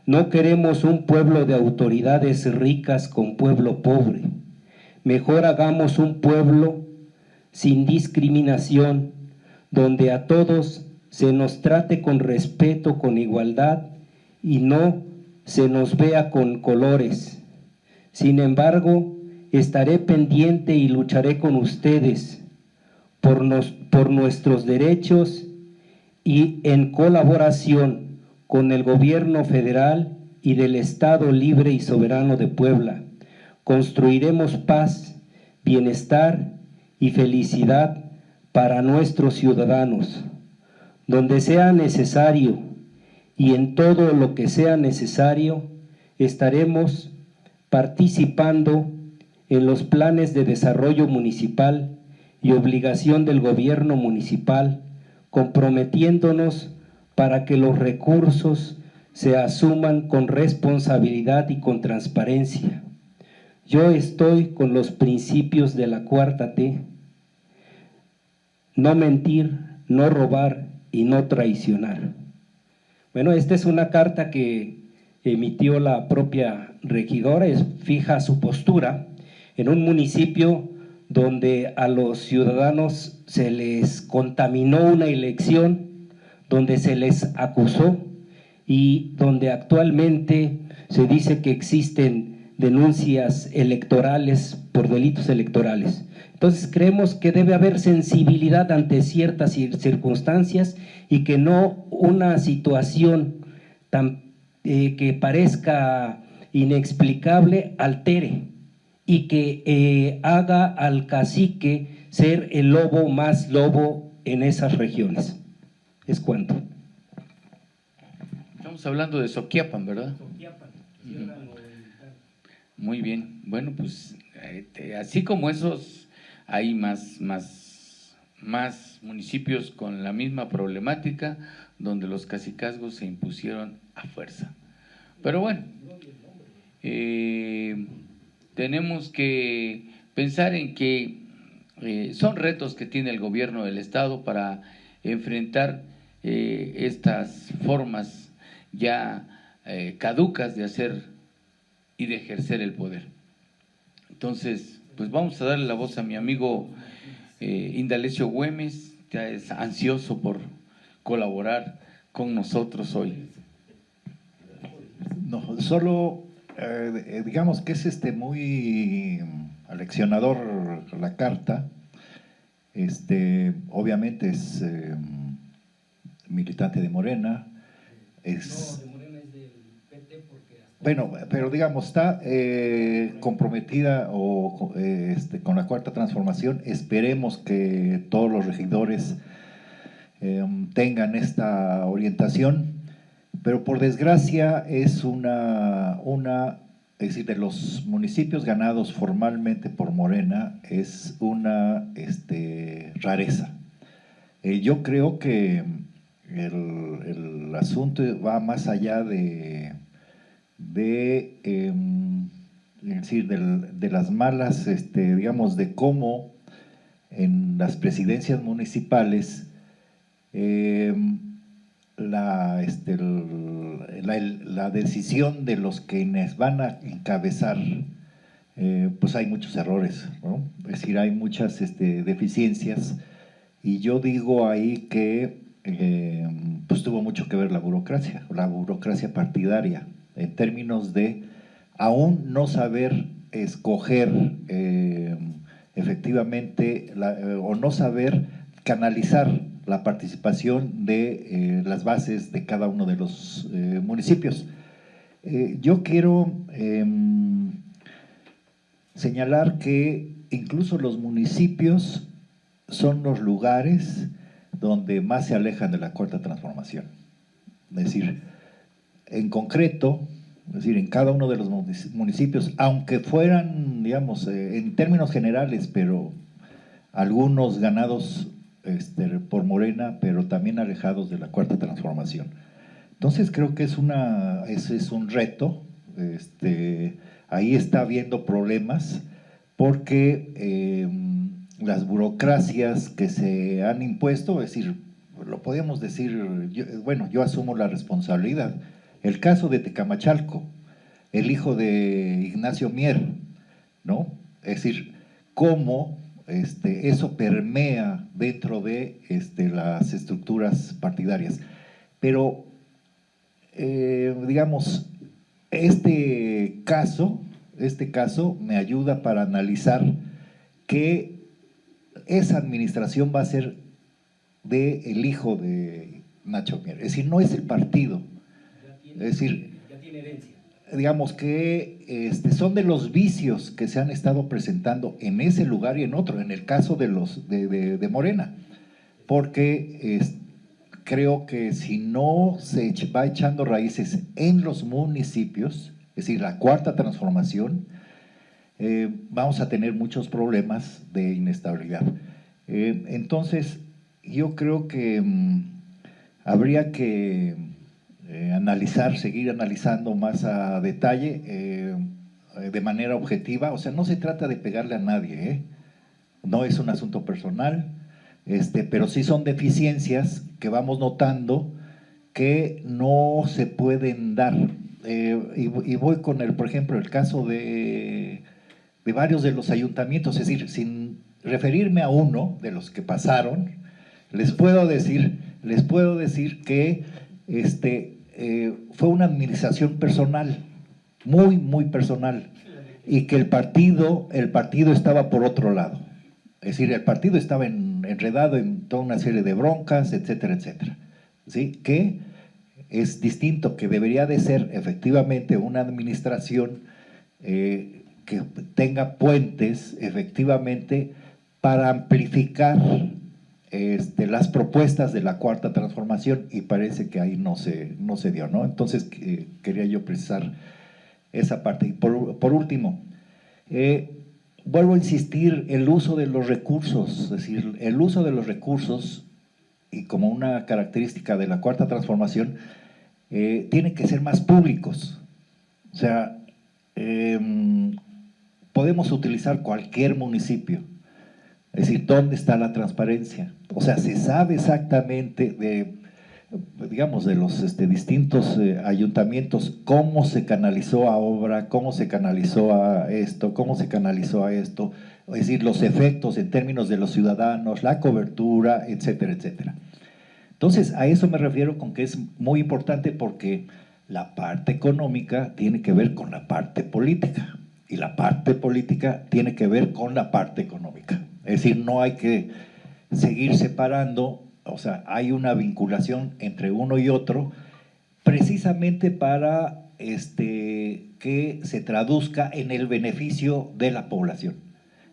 C: No queremos un pueblo de autoridades ricas con pueblo pobre. Mejor hagamos un pueblo sin discriminación, donde a todos se nos trate con respeto, con igualdad, y no se nos vea con colores. Sin embargo, estaré pendiente y lucharé con ustedes por nuestros derechos, y en colaboración con el gobierno federal y del Estado libre y soberano de Puebla, construiremos paz, bienestar y felicidad para nuestros ciudadanos. Donde sea necesario y en todo lo que sea necesario, estaremos participando en los planes de desarrollo municipal y obligación del gobierno municipal comprometiéndonos para que los recursos se asuman con responsabilidad y con transparencia. Yo estoy con los principios de la cuarta T: no mentir, no robar y no traicionar. Bueno, esta es una carta que emitió la propia regidora, fija su postura en un municipio donde a los ciudadanos se les contaminó una elección, donde se les acusó y donde actualmente se dice que existen denuncias electorales por delitos electorales. Entonces creemos que debe haber sensibilidad ante ciertas circunstancias y que no una situación que parezca inexplicable altere y que haga al cacique ser el lobo más lobo en esas regiones. Es cuanto.
A: Estamos hablando de Soquiapan, ¿verdad?
C: Soquiapan.
A: Muy bien. Bueno, pues así como esos, hay más municipios con la misma problemática, donde los cacicazgos se impusieron a fuerza. Pero bueno, tenemos que pensar en que son retos que tiene el gobierno del estado para enfrentar estas formas ya caducas de hacer y de ejercer el poder. Entonces, pues vamos a darle la voz a mi amigo Indalecio Güemes, ya es ansioso por colaborar con nosotros hoy.
D: No, solo digamos que es muy aleccionador la carta. Obviamente es militante de Morena, es…
C: No, de Morena es del PT porque…
D: Bueno, pero digamos, está comprometida con la cuarta transformación. Esperemos que todos los regidores tengan esta orientación, pero por desgracia es es decir, de los municipios ganados formalmente por Morena, es una rareza. Yo creo que el asunto va más allá es decir, de las malas, digamos, de cómo en las presidencias municipales la decisión de los quienes van a encabezar, pues hay muchos errores, ¿no? Es decir, hay muchas deficiencias, y yo digo ahí que pues tuvo mucho que ver la burocracia partidaria, en términos de aún no saber escoger efectivamente o no saber canalizar la participación de las bases de cada uno de los municipios. Yo quiero señalar que incluso los municipios son los lugares donde más se alejan de la cuarta transformación. Es decir, en concreto, es decir, en cada uno de los municipios, aunque fueran, digamos, en términos generales, pero algunos ganados por Morena, pero también alejados de la cuarta transformación. Entonces creo que ese es un reto. Ahí está habiendo problemas porque las burocracias que se han impuesto, es decir, lo podemos decir, yo asumo la responsabilidad. El caso de Tecamachalco, el hijo de Ignacio Mier, ¿no? Es decir, cómo eso permea dentro de las estructuras partidarias. Pero, digamos, este caso me ayuda para analizar que esa administración va a ser del hijo de Nacho Mier. Es decir, no es el partido. Es decir,
C: ya tiene herencia.
D: Digamos que son de los vicios que se han estado presentando en ese lugar y en otro, en el caso de Morena, porque creo que si no se va echando raíces en los municipios, es decir, la cuarta transformación, vamos a tener muchos problemas de inestabilidad. Entonces, yo creo que habría que seguir analizando más a detalle, de manera objetiva. O sea, no se trata de pegarle a nadie, ¿eh? No es un asunto personal, pero sí son deficiencias que vamos notando que no se pueden dar. Y voy con por ejemplo, el caso de varios de los ayuntamientos, es decir, sin referirme a uno de los que pasaron, les puedo decir que fue una administración personal, muy, muy personal, y que el partido estaba por otro lado. Es decir, el partido estaba enredado en toda una serie de broncas, etcétera, etcétera. ¿Sí? Que es distinto, que debería de ser efectivamente una administración que tenga puentes efectivamente para amplificar las propuestas de la Cuarta Transformación, y parece que ahí no se dio, ¿no? Entonces quería yo precisar esa parte. Y por último, vuelvo a insistir, el uso de los recursos, es decir, el uso de los recursos, y como una característica de la Cuarta Transformación, tienen que ser más públicos. O sea, podemos utilizar cualquier municipio, es decir, ¿dónde está la transparencia? O sea, se sabe exactamente digamos, de los distintos ayuntamientos, cómo se canalizó a obra, cómo se canalizó a esto, cómo se canalizó a esto, es decir, los efectos en términos de los ciudadanos, la cobertura, etcétera, etcétera. Entonces, a eso me refiero con que es muy importante, porque la parte económica tiene que ver con la parte política, y la parte política tiene que ver con la parte económica. Es decir, no hay que seguir separando. O sea, hay una vinculación entre uno y otro, precisamente para que se traduzca en el beneficio de la población.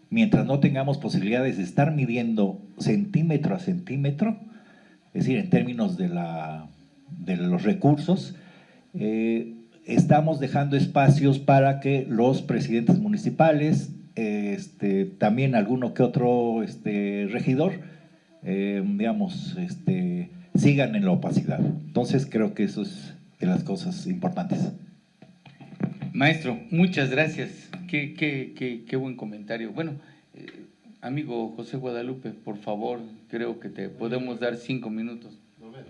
D: Mientras no tengamos posibilidades de estar midiendo centímetro a centímetro, es decir, en términos de los recursos, estamos dejando espacios para que los presidentes municipales, también alguno que otro regidor, digamos, sigan en la opacidad. Entonces creo que eso es de las cosas importantes.
A: Maestro, muchas gracias. Qué buen comentario. Bueno, amigo José Guadalupe, por favor, creo que te podemos dar 5 minutos.
B: No menos.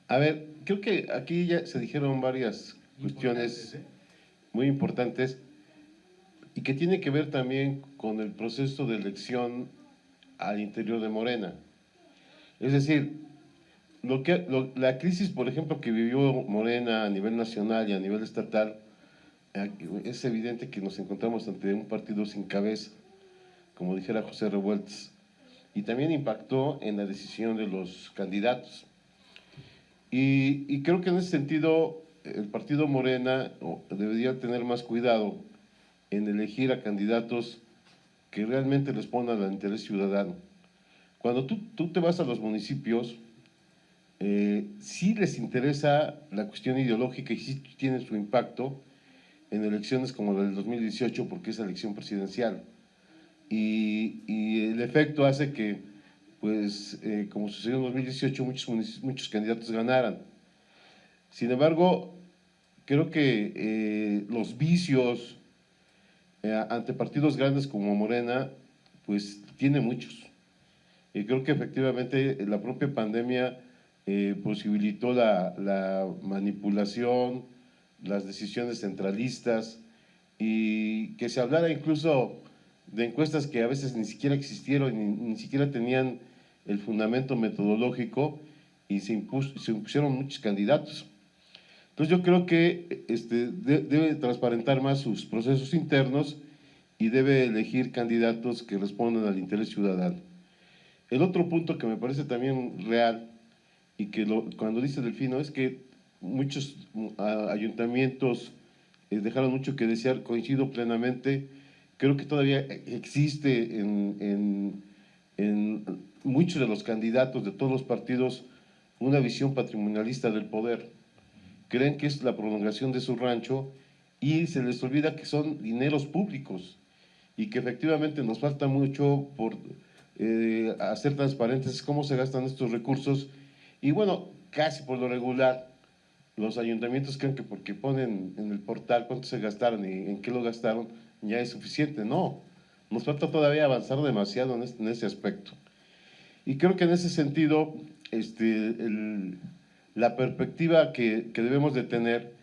B: A ver, creo que aquí ya se dijeron varias cuestiones muy importantes, y que tiene que ver también con el proceso de elección al interior de Morena. Es decir, la crisis, por ejemplo, que vivió Morena a nivel nacional y a nivel estatal, es evidente que nos encontramos ante un partido sin cabeza, como dijera José Revueltas, y también impactó en la decisión de los candidatos. Y creo que en ese sentido el partido Morena debería tener más cuidado en elegir a candidatos que realmente respondan al interés ciudadano. Cuando tú te vas a los municipios, sí les interesa la cuestión ideológica, y sí tiene su impacto en elecciones como la del 2018, porque es elección presidencial. Y el efecto hace que, pues, como sucedió en 2018, muchos candidatos ganaran. Sin embargo, creo que los vicios ante partidos grandes como Morena, pues tiene muchos. Y creo que efectivamente la propia pandemia posibilitó la manipulación, las decisiones centralistas, y que se hablara incluso de encuestas que a veces ni siquiera existieron, ni siquiera tenían el fundamento metodológico, y se impusieron muchos candidatos. Entonces yo creo que debe transparentar más sus procesos internos, y debe elegir candidatos que respondan al interés ciudadano. El otro punto que me parece también real, y que cuando dice Delfino, es que muchos ayuntamientos dejaron mucho que desear. Coincido plenamente. Creo que todavía existe en muchos de los candidatos de todos los partidos una visión patrimonialista del poder. Creen que es la prolongación de su rancho, y se les olvida que son dineros públicos, y que efectivamente nos falta mucho por hacer transparentes cómo se gastan estos recursos. Y bueno, casi por lo regular, los ayuntamientos creen que porque ponen en el portal cuánto se gastaron y en qué lo gastaron, ya es suficiente. No, nos falta todavía avanzar demasiado en ese aspecto. Y creo que en ese sentido, la perspectiva que debemos de tener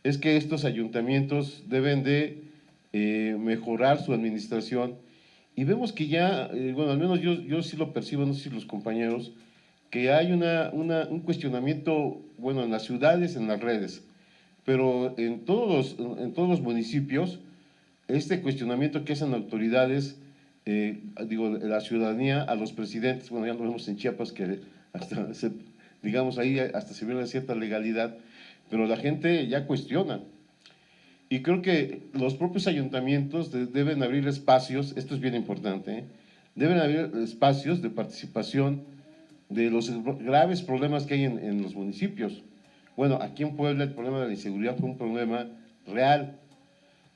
B: es que estos ayuntamientos deben de mejorar su administración, y vemos que ya, bueno, al menos yo sí lo percibo, no sé si los compañeros, que hay un cuestionamiento, bueno, en las ciudades, en las redes, pero en todos los municipios, este cuestionamiento que hacen autoridades, la ciudadanía a los presidentes, bueno, ya lo vemos en Chiapas que hasta digamos ahí hasta se viola cierta legalidad, pero la gente ya cuestiona. Y creo que los propios ayuntamientos deben abrir espacios, esto es bien importante, deben abrir espacios de participación de los graves problemas que hay en los municipios. Bueno, aquí en Puebla el problema de la inseguridad fue un problema real,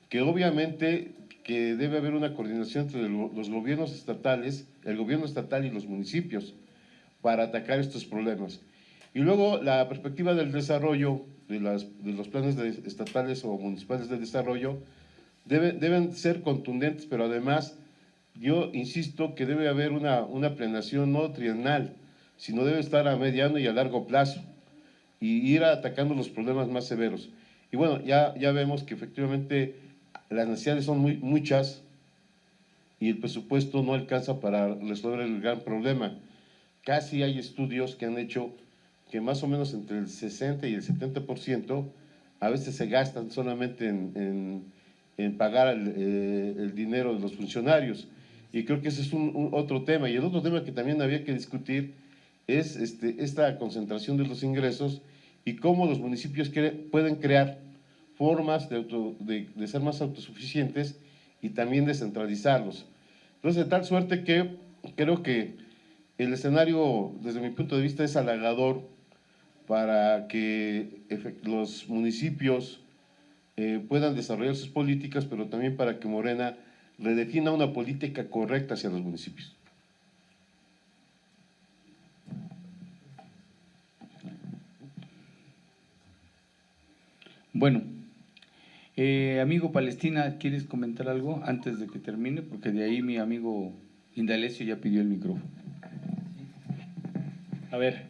B: que obviamente que debe haber una coordinación entre los gobiernos estatales, el gobierno estatal y los municipios para atacar estos problemas. Y luego la perspectiva del desarrollo de los planes estatales o municipales de desarrollo deben ser contundentes, pero además yo insisto que debe haber una planeación no trienal, sino debe estar a mediano y a largo plazo y ir atacando los problemas más severos. Y bueno, ya vemos que efectivamente las necesidades son muchas y el presupuesto no alcanza para resolver el gran problema. Casi hay estudios que han hecho que más o menos entre el 60 y el 70% a veces se gastan solamente en pagar el dinero de los funcionarios. Y creo que ese es otro tema. Y el otro tema que también había que discutir es esta concentración de los ingresos y cómo los municipios pueden crear formas de ser más autosuficientes y también descentralizarlos. Entonces, de tal suerte que creo que el escenario, desde mi punto de vista, es halagador para que los municipios puedan desarrollar sus políticas, pero también para que Morena redefina una política correcta hacia los municipios.
A: Bueno, amigo Palestina, ¿quieres comentar algo antes de que termine? Porque de ahí mi amigo Indalecio ya pidió el micrófono.
C: A ver,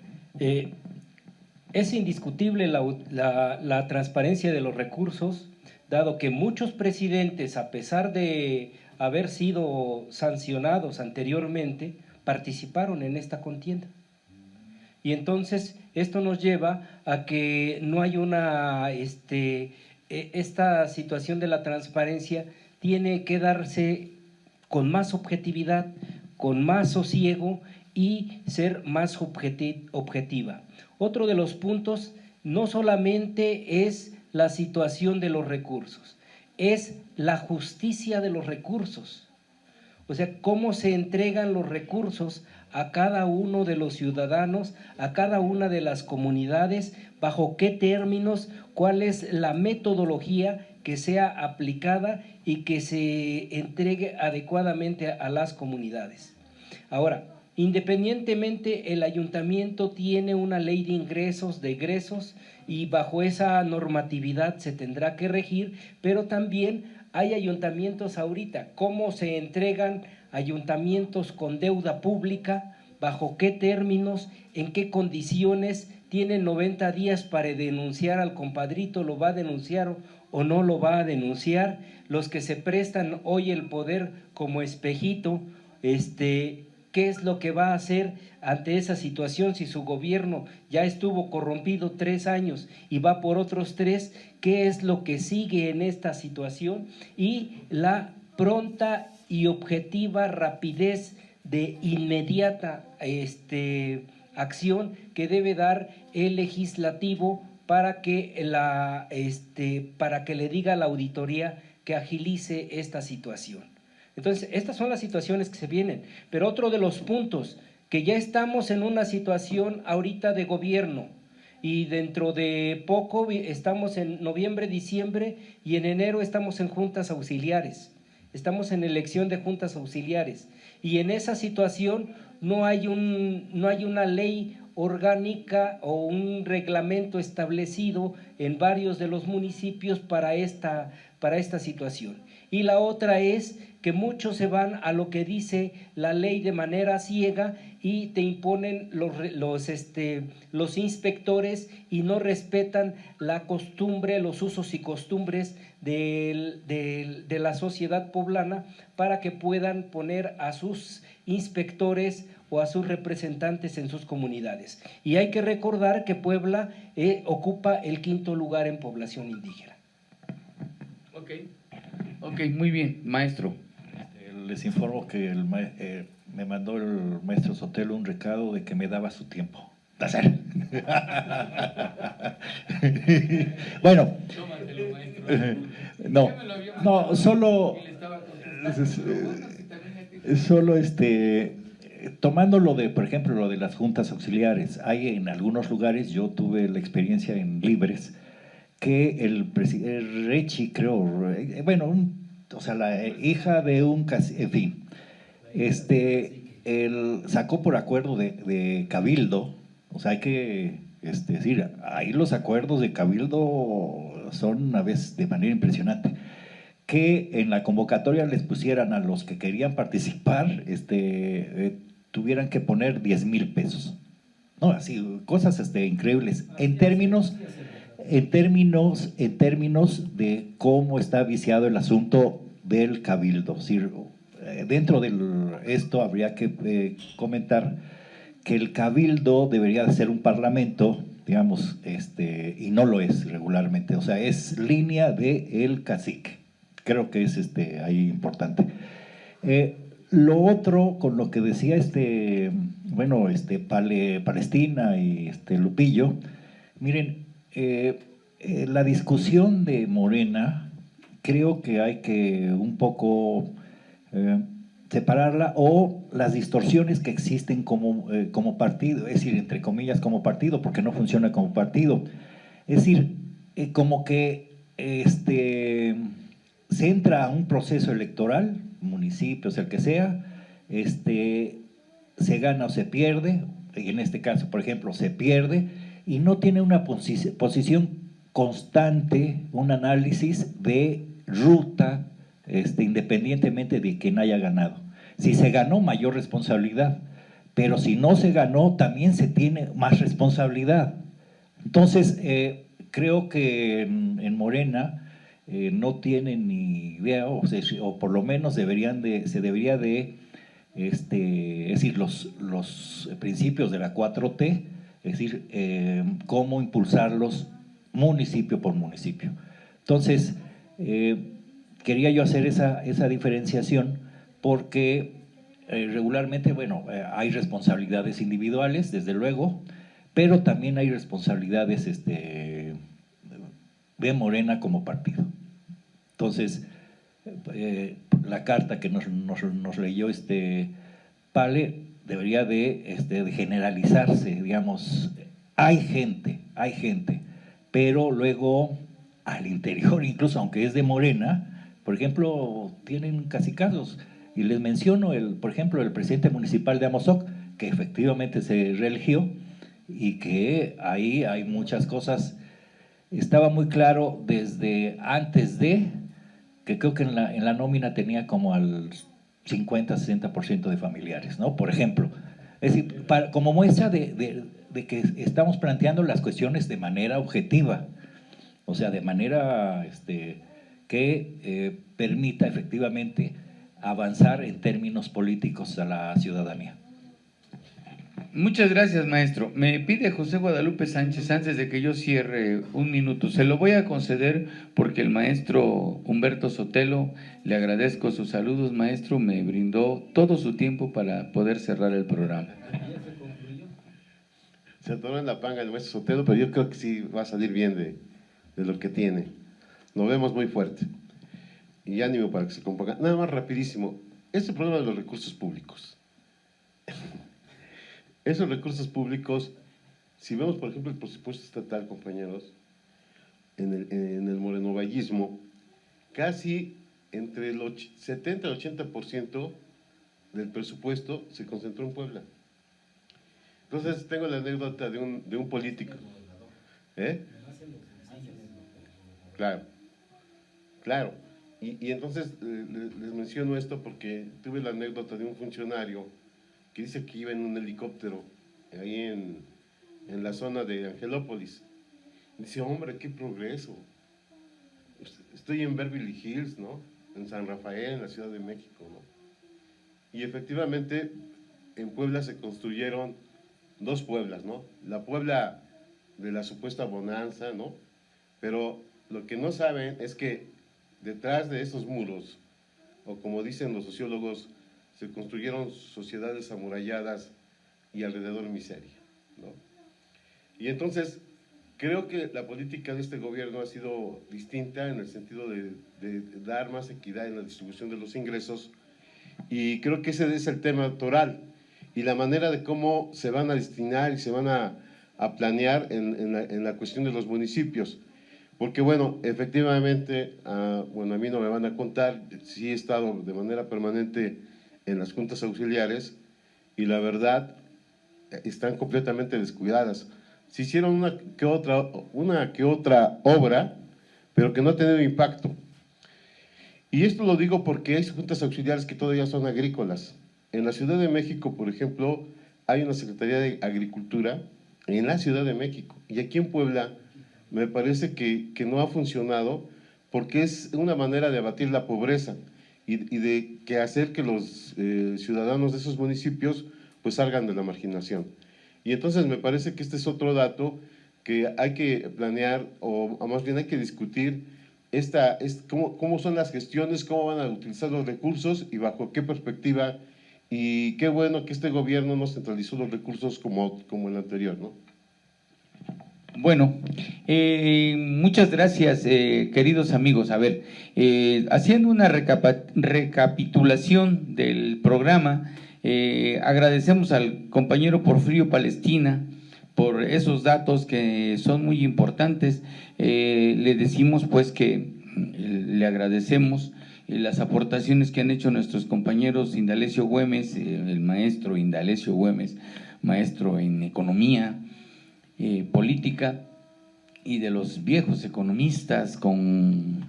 C: es indiscutible la transparencia de los recursos, dado que muchos presidentes, a pesar de haber sido sancionados anteriormente, participaron en esta contienda. Y entonces esto nos lleva a que no hay esta situación de la transparencia tiene que darse con más objetividad, con más sosiego y ser más objetiva. Otro de los puntos no solamente es la situación de los recursos, es la justicia de los recursos. O sea, cómo se entregan los recursos a cada uno de los ciudadanos, a cada una de las comunidades, bajo qué términos, cuál es la metodología que sea aplicada y que se entregue adecuadamente a las comunidades. Ahora, independientemente, el ayuntamiento tiene una ley de ingresos, de egresos, y bajo esa normatividad se tendrá que regir, pero también hay ayuntamientos ahorita, cómo se entregan ayuntamientos con deuda pública, bajo qué términos, en qué condiciones, tienen 90 días para denunciar al compadrito, lo va a denunciar o no lo va a denunciar, los que se prestan hoy el poder como espejito, ¿qué es lo que va a hacer ante esa situación si su gobierno ya estuvo corrompido 3 años y va por otros 3? ¿Qué es lo que sigue en esta situación? Y la pronta y objetiva rapidez de inmediata acción que debe dar el legislativo para que le diga a la auditoría que agilice esta situación. Entonces, estas son las situaciones que se vienen. Pero otro de los puntos, que ya estamos en una situación ahorita de gobierno y dentro de poco estamos en noviembre, diciembre y en enero estamos en juntas auxiliares. estamos en elección de juntas auxiliares y en esa situación no hay una ley orgánica o un reglamento establecido en varios de los municipios para esta situación. Y la otra es que muchos se van a lo que dice la ley de manera ciega y te imponen los inspectores y no respetan la costumbre, los usos y costumbres de la sociedad poblana para que puedan poner a sus inspectores o a sus representantes en sus comunidades. Y hay que recordar que Puebla ocupa el 5º lugar en población indígena.
A: Ok, muy bien, maestro.
D: Les informo que me mandó el maestro Sotelo un recado de que me daba su tiempo de hacer. Bueno, no, solo tomando lo de, por ejemplo, lo de las juntas auxiliares, hay en algunos lugares, yo tuve la experiencia en Libres, que el Rechi, creo, bueno, o sea, la hija de un cacique, en fin, él sacó por acuerdo de Cabildo, o sea, hay que decir, ahí los acuerdos de Cabildo son a veces de manera impresionante, que en la convocatoria les pusieran a los que querían participar, tuvieran que poner 10,000 pesos, no, así, cosas increíbles, en términos de cómo está viciado el asunto del Cabildo. Es decir, dentro de esto habría que comentar que el Cabildo debería de ser un parlamento, digamos, y no lo es regularmente, o sea, es línea del cacique. Creo que es ahí importante. Lo otro, con lo que decía Palestina y Lupillo, miren, la discusión de Morena creo que hay que un poco separarla, o las distorsiones que existen como partido, es decir, entre comillas como partido, porque no funciona como partido. Es decir, como que se entra a un proceso electoral, municipios, el que sea, se gana o se pierde, y en este caso, por ejemplo, se pierde, y no tiene una posición constante, un análisis de ruta, independientemente de quien haya ganado. Si se ganó, mayor responsabilidad, pero si no se ganó, también se tiene más responsabilidad. Entonces, creo que en Morena no tienen ni idea, o por lo menos se debería de, es decir, los principios de la 4T, es decir, cómo impulsarlos municipio por municipio. Entonces, quería yo hacer esa diferenciación porque regularmente, bueno, hay responsabilidades individuales, desde luego, pero también hay responsabilidades de Morena como partido. Entonces, la carta que nos leyó Pale debería de generalizarse, digamos, hay gente, pero luego al interior, incluso aunque es de Morena, por ejemplo, tienen cacicazgos, y les menciono, por ejemplo, el presidente municipal de Amozoc, que efectivamente se reeligió, y que ahí hay muchas cosas. Estaba muy claro desde antes que creo que en la nómina tenía como al 50-60% de familiares, ¿no? Por ejemplo, es decir, como muestra de que estamos planteando las cuestiones de manera objetiva, o sea, de manera que permita efectivamente avanzar en términos políticos a la ciudadanía.
A: Muchas gracias, maestro. Me pide José Guadalupe Sánchez, antes de que yo cierre, un minuto. Se lo voy a conceder porque el maestro Humberto Sotelo, le agradezco sus saludos, maestro, me brindó todo su tiempo para poder cerrar el programa.
B: Se atoró en la panga el maestro Sotelo, pero yo creo que sí va a salir bien de lo que tiene. Nos vemos muy fuerte. Y ánimo para que se componga. Nada más rapidísimo, este problema de los recursos públicos. Esos recursos públicos, si vemos por ejemplo el presupuesto estatal, compañeros, en el morenovallismo, casi entre el 70 y 80% del presupuesto se concentró en Puebla. Entonces tengo la anécdota de un político. Claro, claro. Y entonces les menciono esto porque tuve la anécdota de un funcionario que dice que iba en un helicóptero ahí en la zona de Angelópolis. Dice, hombre, qué progreso. Estoy en Beverly Hills, ¿no? En San Rafael, en la Ciudad de México, ¿no? Y efectivamente, en Puebla se construyeron 2 Pueblas, ¿no? La Puebla de la supuesta bonanza, ¿no? Pero lo que no saben es que detrás de esos muros, o como dicen los sociólogos, se construyeron sociedades amuralladas y alrededor miseria, ¿no? Y entonces, creo que la política de este gobierno ha sido distinta en el sentido de dar más equidad en la distribución de los ingresos, y creo que ese es el tema electoral y la manera de cómo se van a destinar y se van a planear en la cuestión de los municipios. Porque bueno, efectivamente, bueno, a mí no me van a contar, sí he estado de manera permanente en las juntas auxiliares y la verdad están completamente descuidadas. Se hicieron una que otra obra, pero que no ha tenido impacto. Y esto lo digo porque hay juntas auxiliares que todavía son agrícolas. En la Ciudad de México, por ejemplo, hay una Secretaría de Agricultura en la Ciudad de México. Y aquí en Puebla me parece que no ha funcionado porque es una manera de abatir la pobreza y de que hacer que los ciudadanos de esos municipios pues salgan de la marginación. Y entonces me parece que este es otro dato que hay que planear, o más bien hay que discutir cómo son las gestiones, cómo van a utilizar los recursos y bajo qué perspectiva. Y qué bueno que este gobierno no centralizó los recursos como el anterior, ¿no?
A: Bueno, muchas gracias, queridos amigos. A ver, haciendo una recapitulación del programa, agradecemos al compañero Porfirio Palestina por esos datos que son muy importantes. Le decimos pues que le agradecemos las aportaciones que han hecho nuestros compañeros Indalecio Güemes, el maestro Indalecio Güemes, maestro en economía, política, y de los viejos economistas con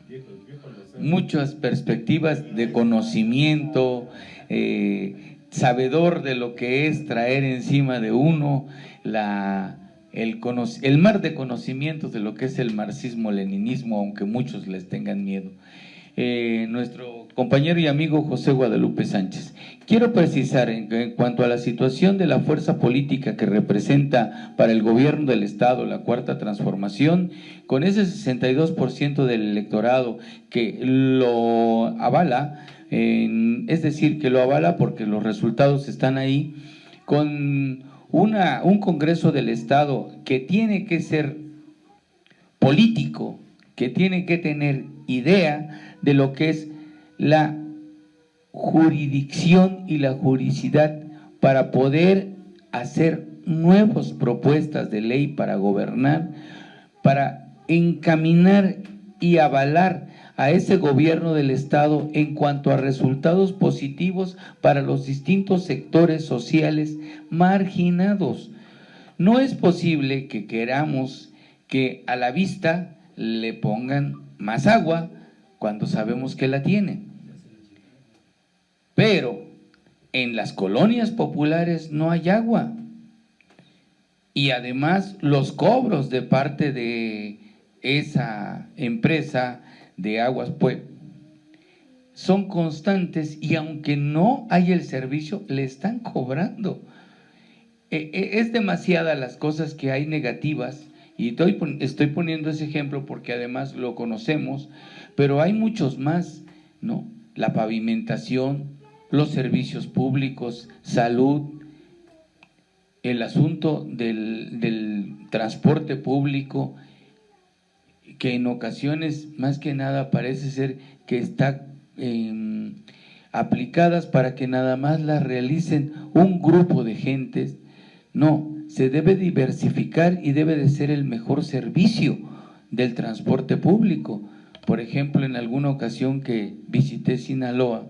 A: muchas perspectivas de conocimiento, sabedor de lo que es traer encima de uno el mar de conocimientos de lo que es el marxismo-leninismo, aunque muchos les tengan miedo. Nuestro compañero y amigo José Guadalupe Sánchez. Quiero precisar en cuanto a la situación de la fuerza política que representa para el gobierno del Estado la Cuarta Transformación, con ese 62% del electorado que lo avala, es decir, que lo avala porque los resultados están ahí, con un Congreso del Estado que tiene que ser político, que tiene que tener idea de lo que es la jurisdicción y la juridicidad para poder hacer nuevas propuestas de ley para gobernar, para encaminar y avalar a ese gobierno del Estado en cuanto a resultados positivos para los distintos sectores sociales marginados. No es posible que queramos que a la vista le pongan más agua cuando sabemos que la tienen. Pero en las colonias populares no hay agua. Y además los cobros de parte de esa empresa de aguas pues son constantes, y aunque no hay el servicio, le están cobrando. Es demasiadas las cosas que hay negativas, y estoy poniendo ese ejemplo porque además lo conocemos, pero hay muchos más, ¿no? La pavimentación, los servicios públicos, salud, el asunto del transporte público, que en ocasiones más que nada parece ser que está aplicadas para que nada más las realicen un grupo de gentes. No, se debe diversificar y debe de ser el mejor servicio del transporte público, Por ejemplo, en alguna ocasión que visité Sinaloa,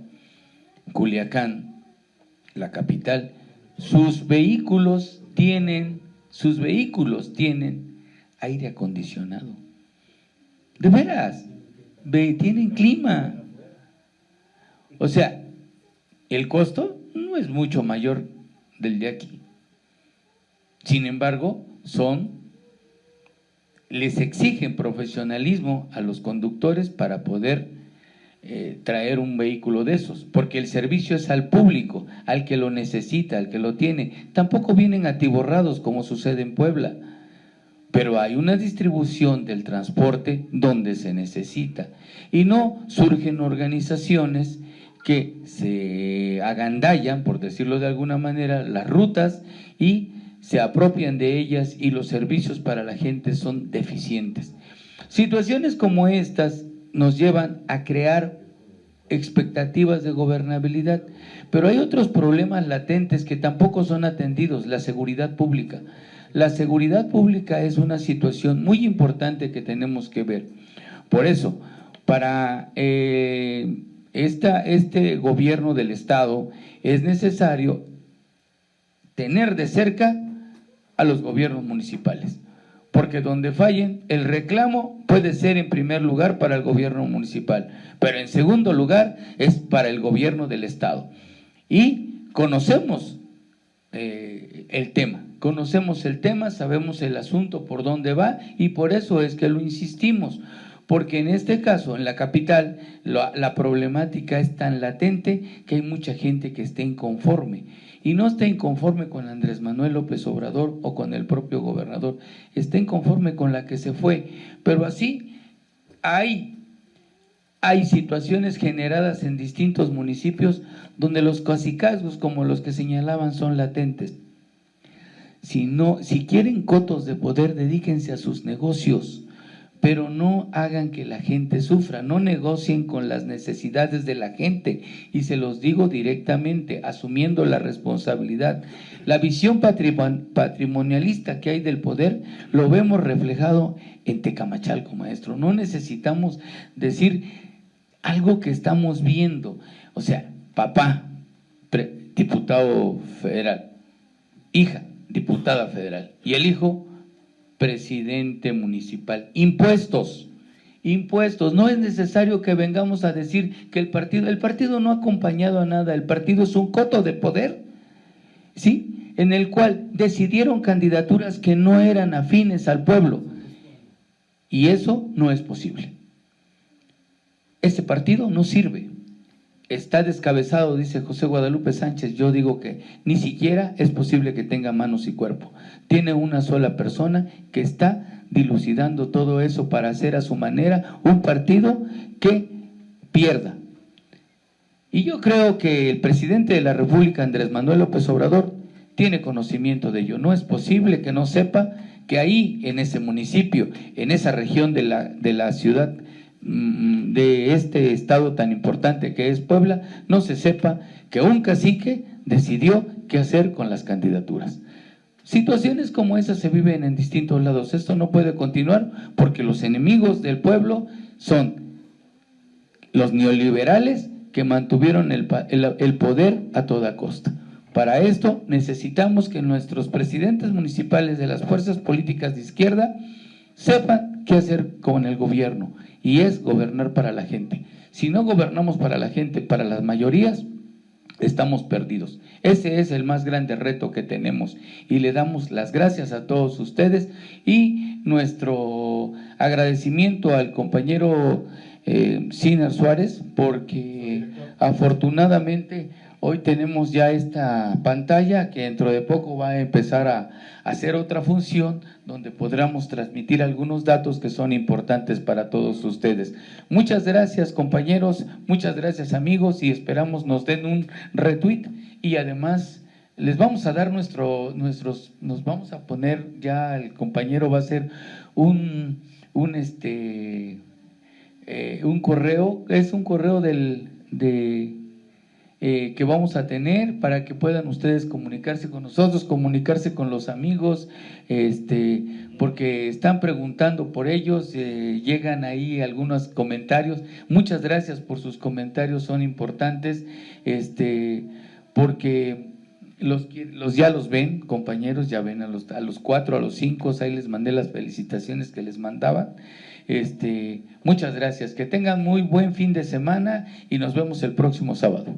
A: Culiacán, la capital, sus vehículos tienen aire acondicionado. De veras, tienen clima. O sea, el costo no es mucho mayor del de aquí. Sin embargo, les exigen profesionalismo a los conductores para poder traer un vehículo de esos, porque el servicio es al público, al que lo necesita, al que lo tiene. Tampoco vienen atiborrados como sucede en Puebla, pero hay una distribución del transporte donde se necesita y no surgen organizaciones que se agandallan, por decirlo de alguna manera, las rutas y se apropian de ellas y los servicios para la gente son deficientes. Situaciones como estas nos llevan a crear expectativas de gobernabilidad, pero hay otros problemas latentes que tampoco son atendidos. La seguridad pública. La seguridad pública es una situación muy importante que tenemos que ver. Por eso, para este gobierno del Estado es necesario tener de cerca a los gobiernos municipales, porque donde fallen, el reclamo puede ser en primer lugar para el gobierno municipal, pero en segundo lugar es para el gobierno del Estado. Y conocemos el tema, sabemos el asunto por dónde va y por eso es que lo insistimos, porque en este caso, en la capital, la problemática es tan latente que hay mucha gente que está inconforme. Y no está inconforme con Andrés Manuel López Obrador o con el propio gobernador, está inconforme con la que se fue. Pero así hay situaciones generadas en distintos municipios donde los cacicazgos, como los que señalaban, son latentes. Si quieren cotos de poder, dedíquense a sus negocios, pero no hagan que la gente sufra, no negocien con las necesidades de la gente, y se los digo directamente, asumiendo la responsabilidad. La visión patrimonialista que hay del poder lo vemos reflejado en Tecamachalco, maestro. No necesitamos decir algo que estamos viendo. O sea, papá, diputado federal, hija, diputada federal, y el hijo, presidente municipal. Impuestos, no es necesario que vengamos a decir que el partido no ha acompañado a nada, el partido es un coto de poder, ¿sí? En el cual decidieron candidaturas que no eran afines al pueblo, y eso no es posible. Ese partido no sirve, está descabezado, dice José Guadalupe Sánchez. Yo digo que ni siquiera es posible que tenga manos y cuerpo. Tiene una sola persona que está dilucidando todo eso para hacer a su manera un partido que pierda. Y yo creo que el presidente de la República, Andrés Manuel López Obrador, tiene conocimiento de ello. No es posible que no sepa que ahí, en ese municipio, en esa región de la ciudad, de este estado tan importante que es Puebla, no se sepa que un cacique decidió qué hacer con las candidaturas. Situaciones como esas se viven en distintos lados. Esto no puede continuar porque los enemigos del pueblo son los neoliberales que mantuvieron el poder a toda costa. Para esto necesitamos que nuestros presidentes municipales de las fuerzas políticas de izquierda sepan qué hacer con el gobierno, y es gobernar para la gente. Si no gobernamos para la gente, para las mayorías, estamos perdidos. Ese es el más grande reto que tenemos, y le damos las gracias a todos ustedes y nuestro agradecimiento al compañero Siner Suárez, porque afortunadamente hoy tenemos ya esta pantalla que dentro de poco va a empezar a hacer otra función donde podremos transmitir algunos datos que son importantes para todos ustedes. Muchas gracias, compañeros, muchas gracias, amigos, y esperamos nos den un retweet, y además les vamos a dar nos vamos a poner, ya el compañero va a hacer un correo, es un correo que vamos a tener para que puedan ustedes comunicarse con nosotros, comunicarse con los amigos, porque están preguntando por ellos, llegan ahí algunos comentarios. Muchas gracias por sus comentarios, son importantes, porque ya los ven, compañeros, ya ven a los 4, a los 5, ahí les mandé las felicitaciones que les mandaban. Muchas gracias, que tengan muy buen fin de semana y nos vemos el próximo sábado.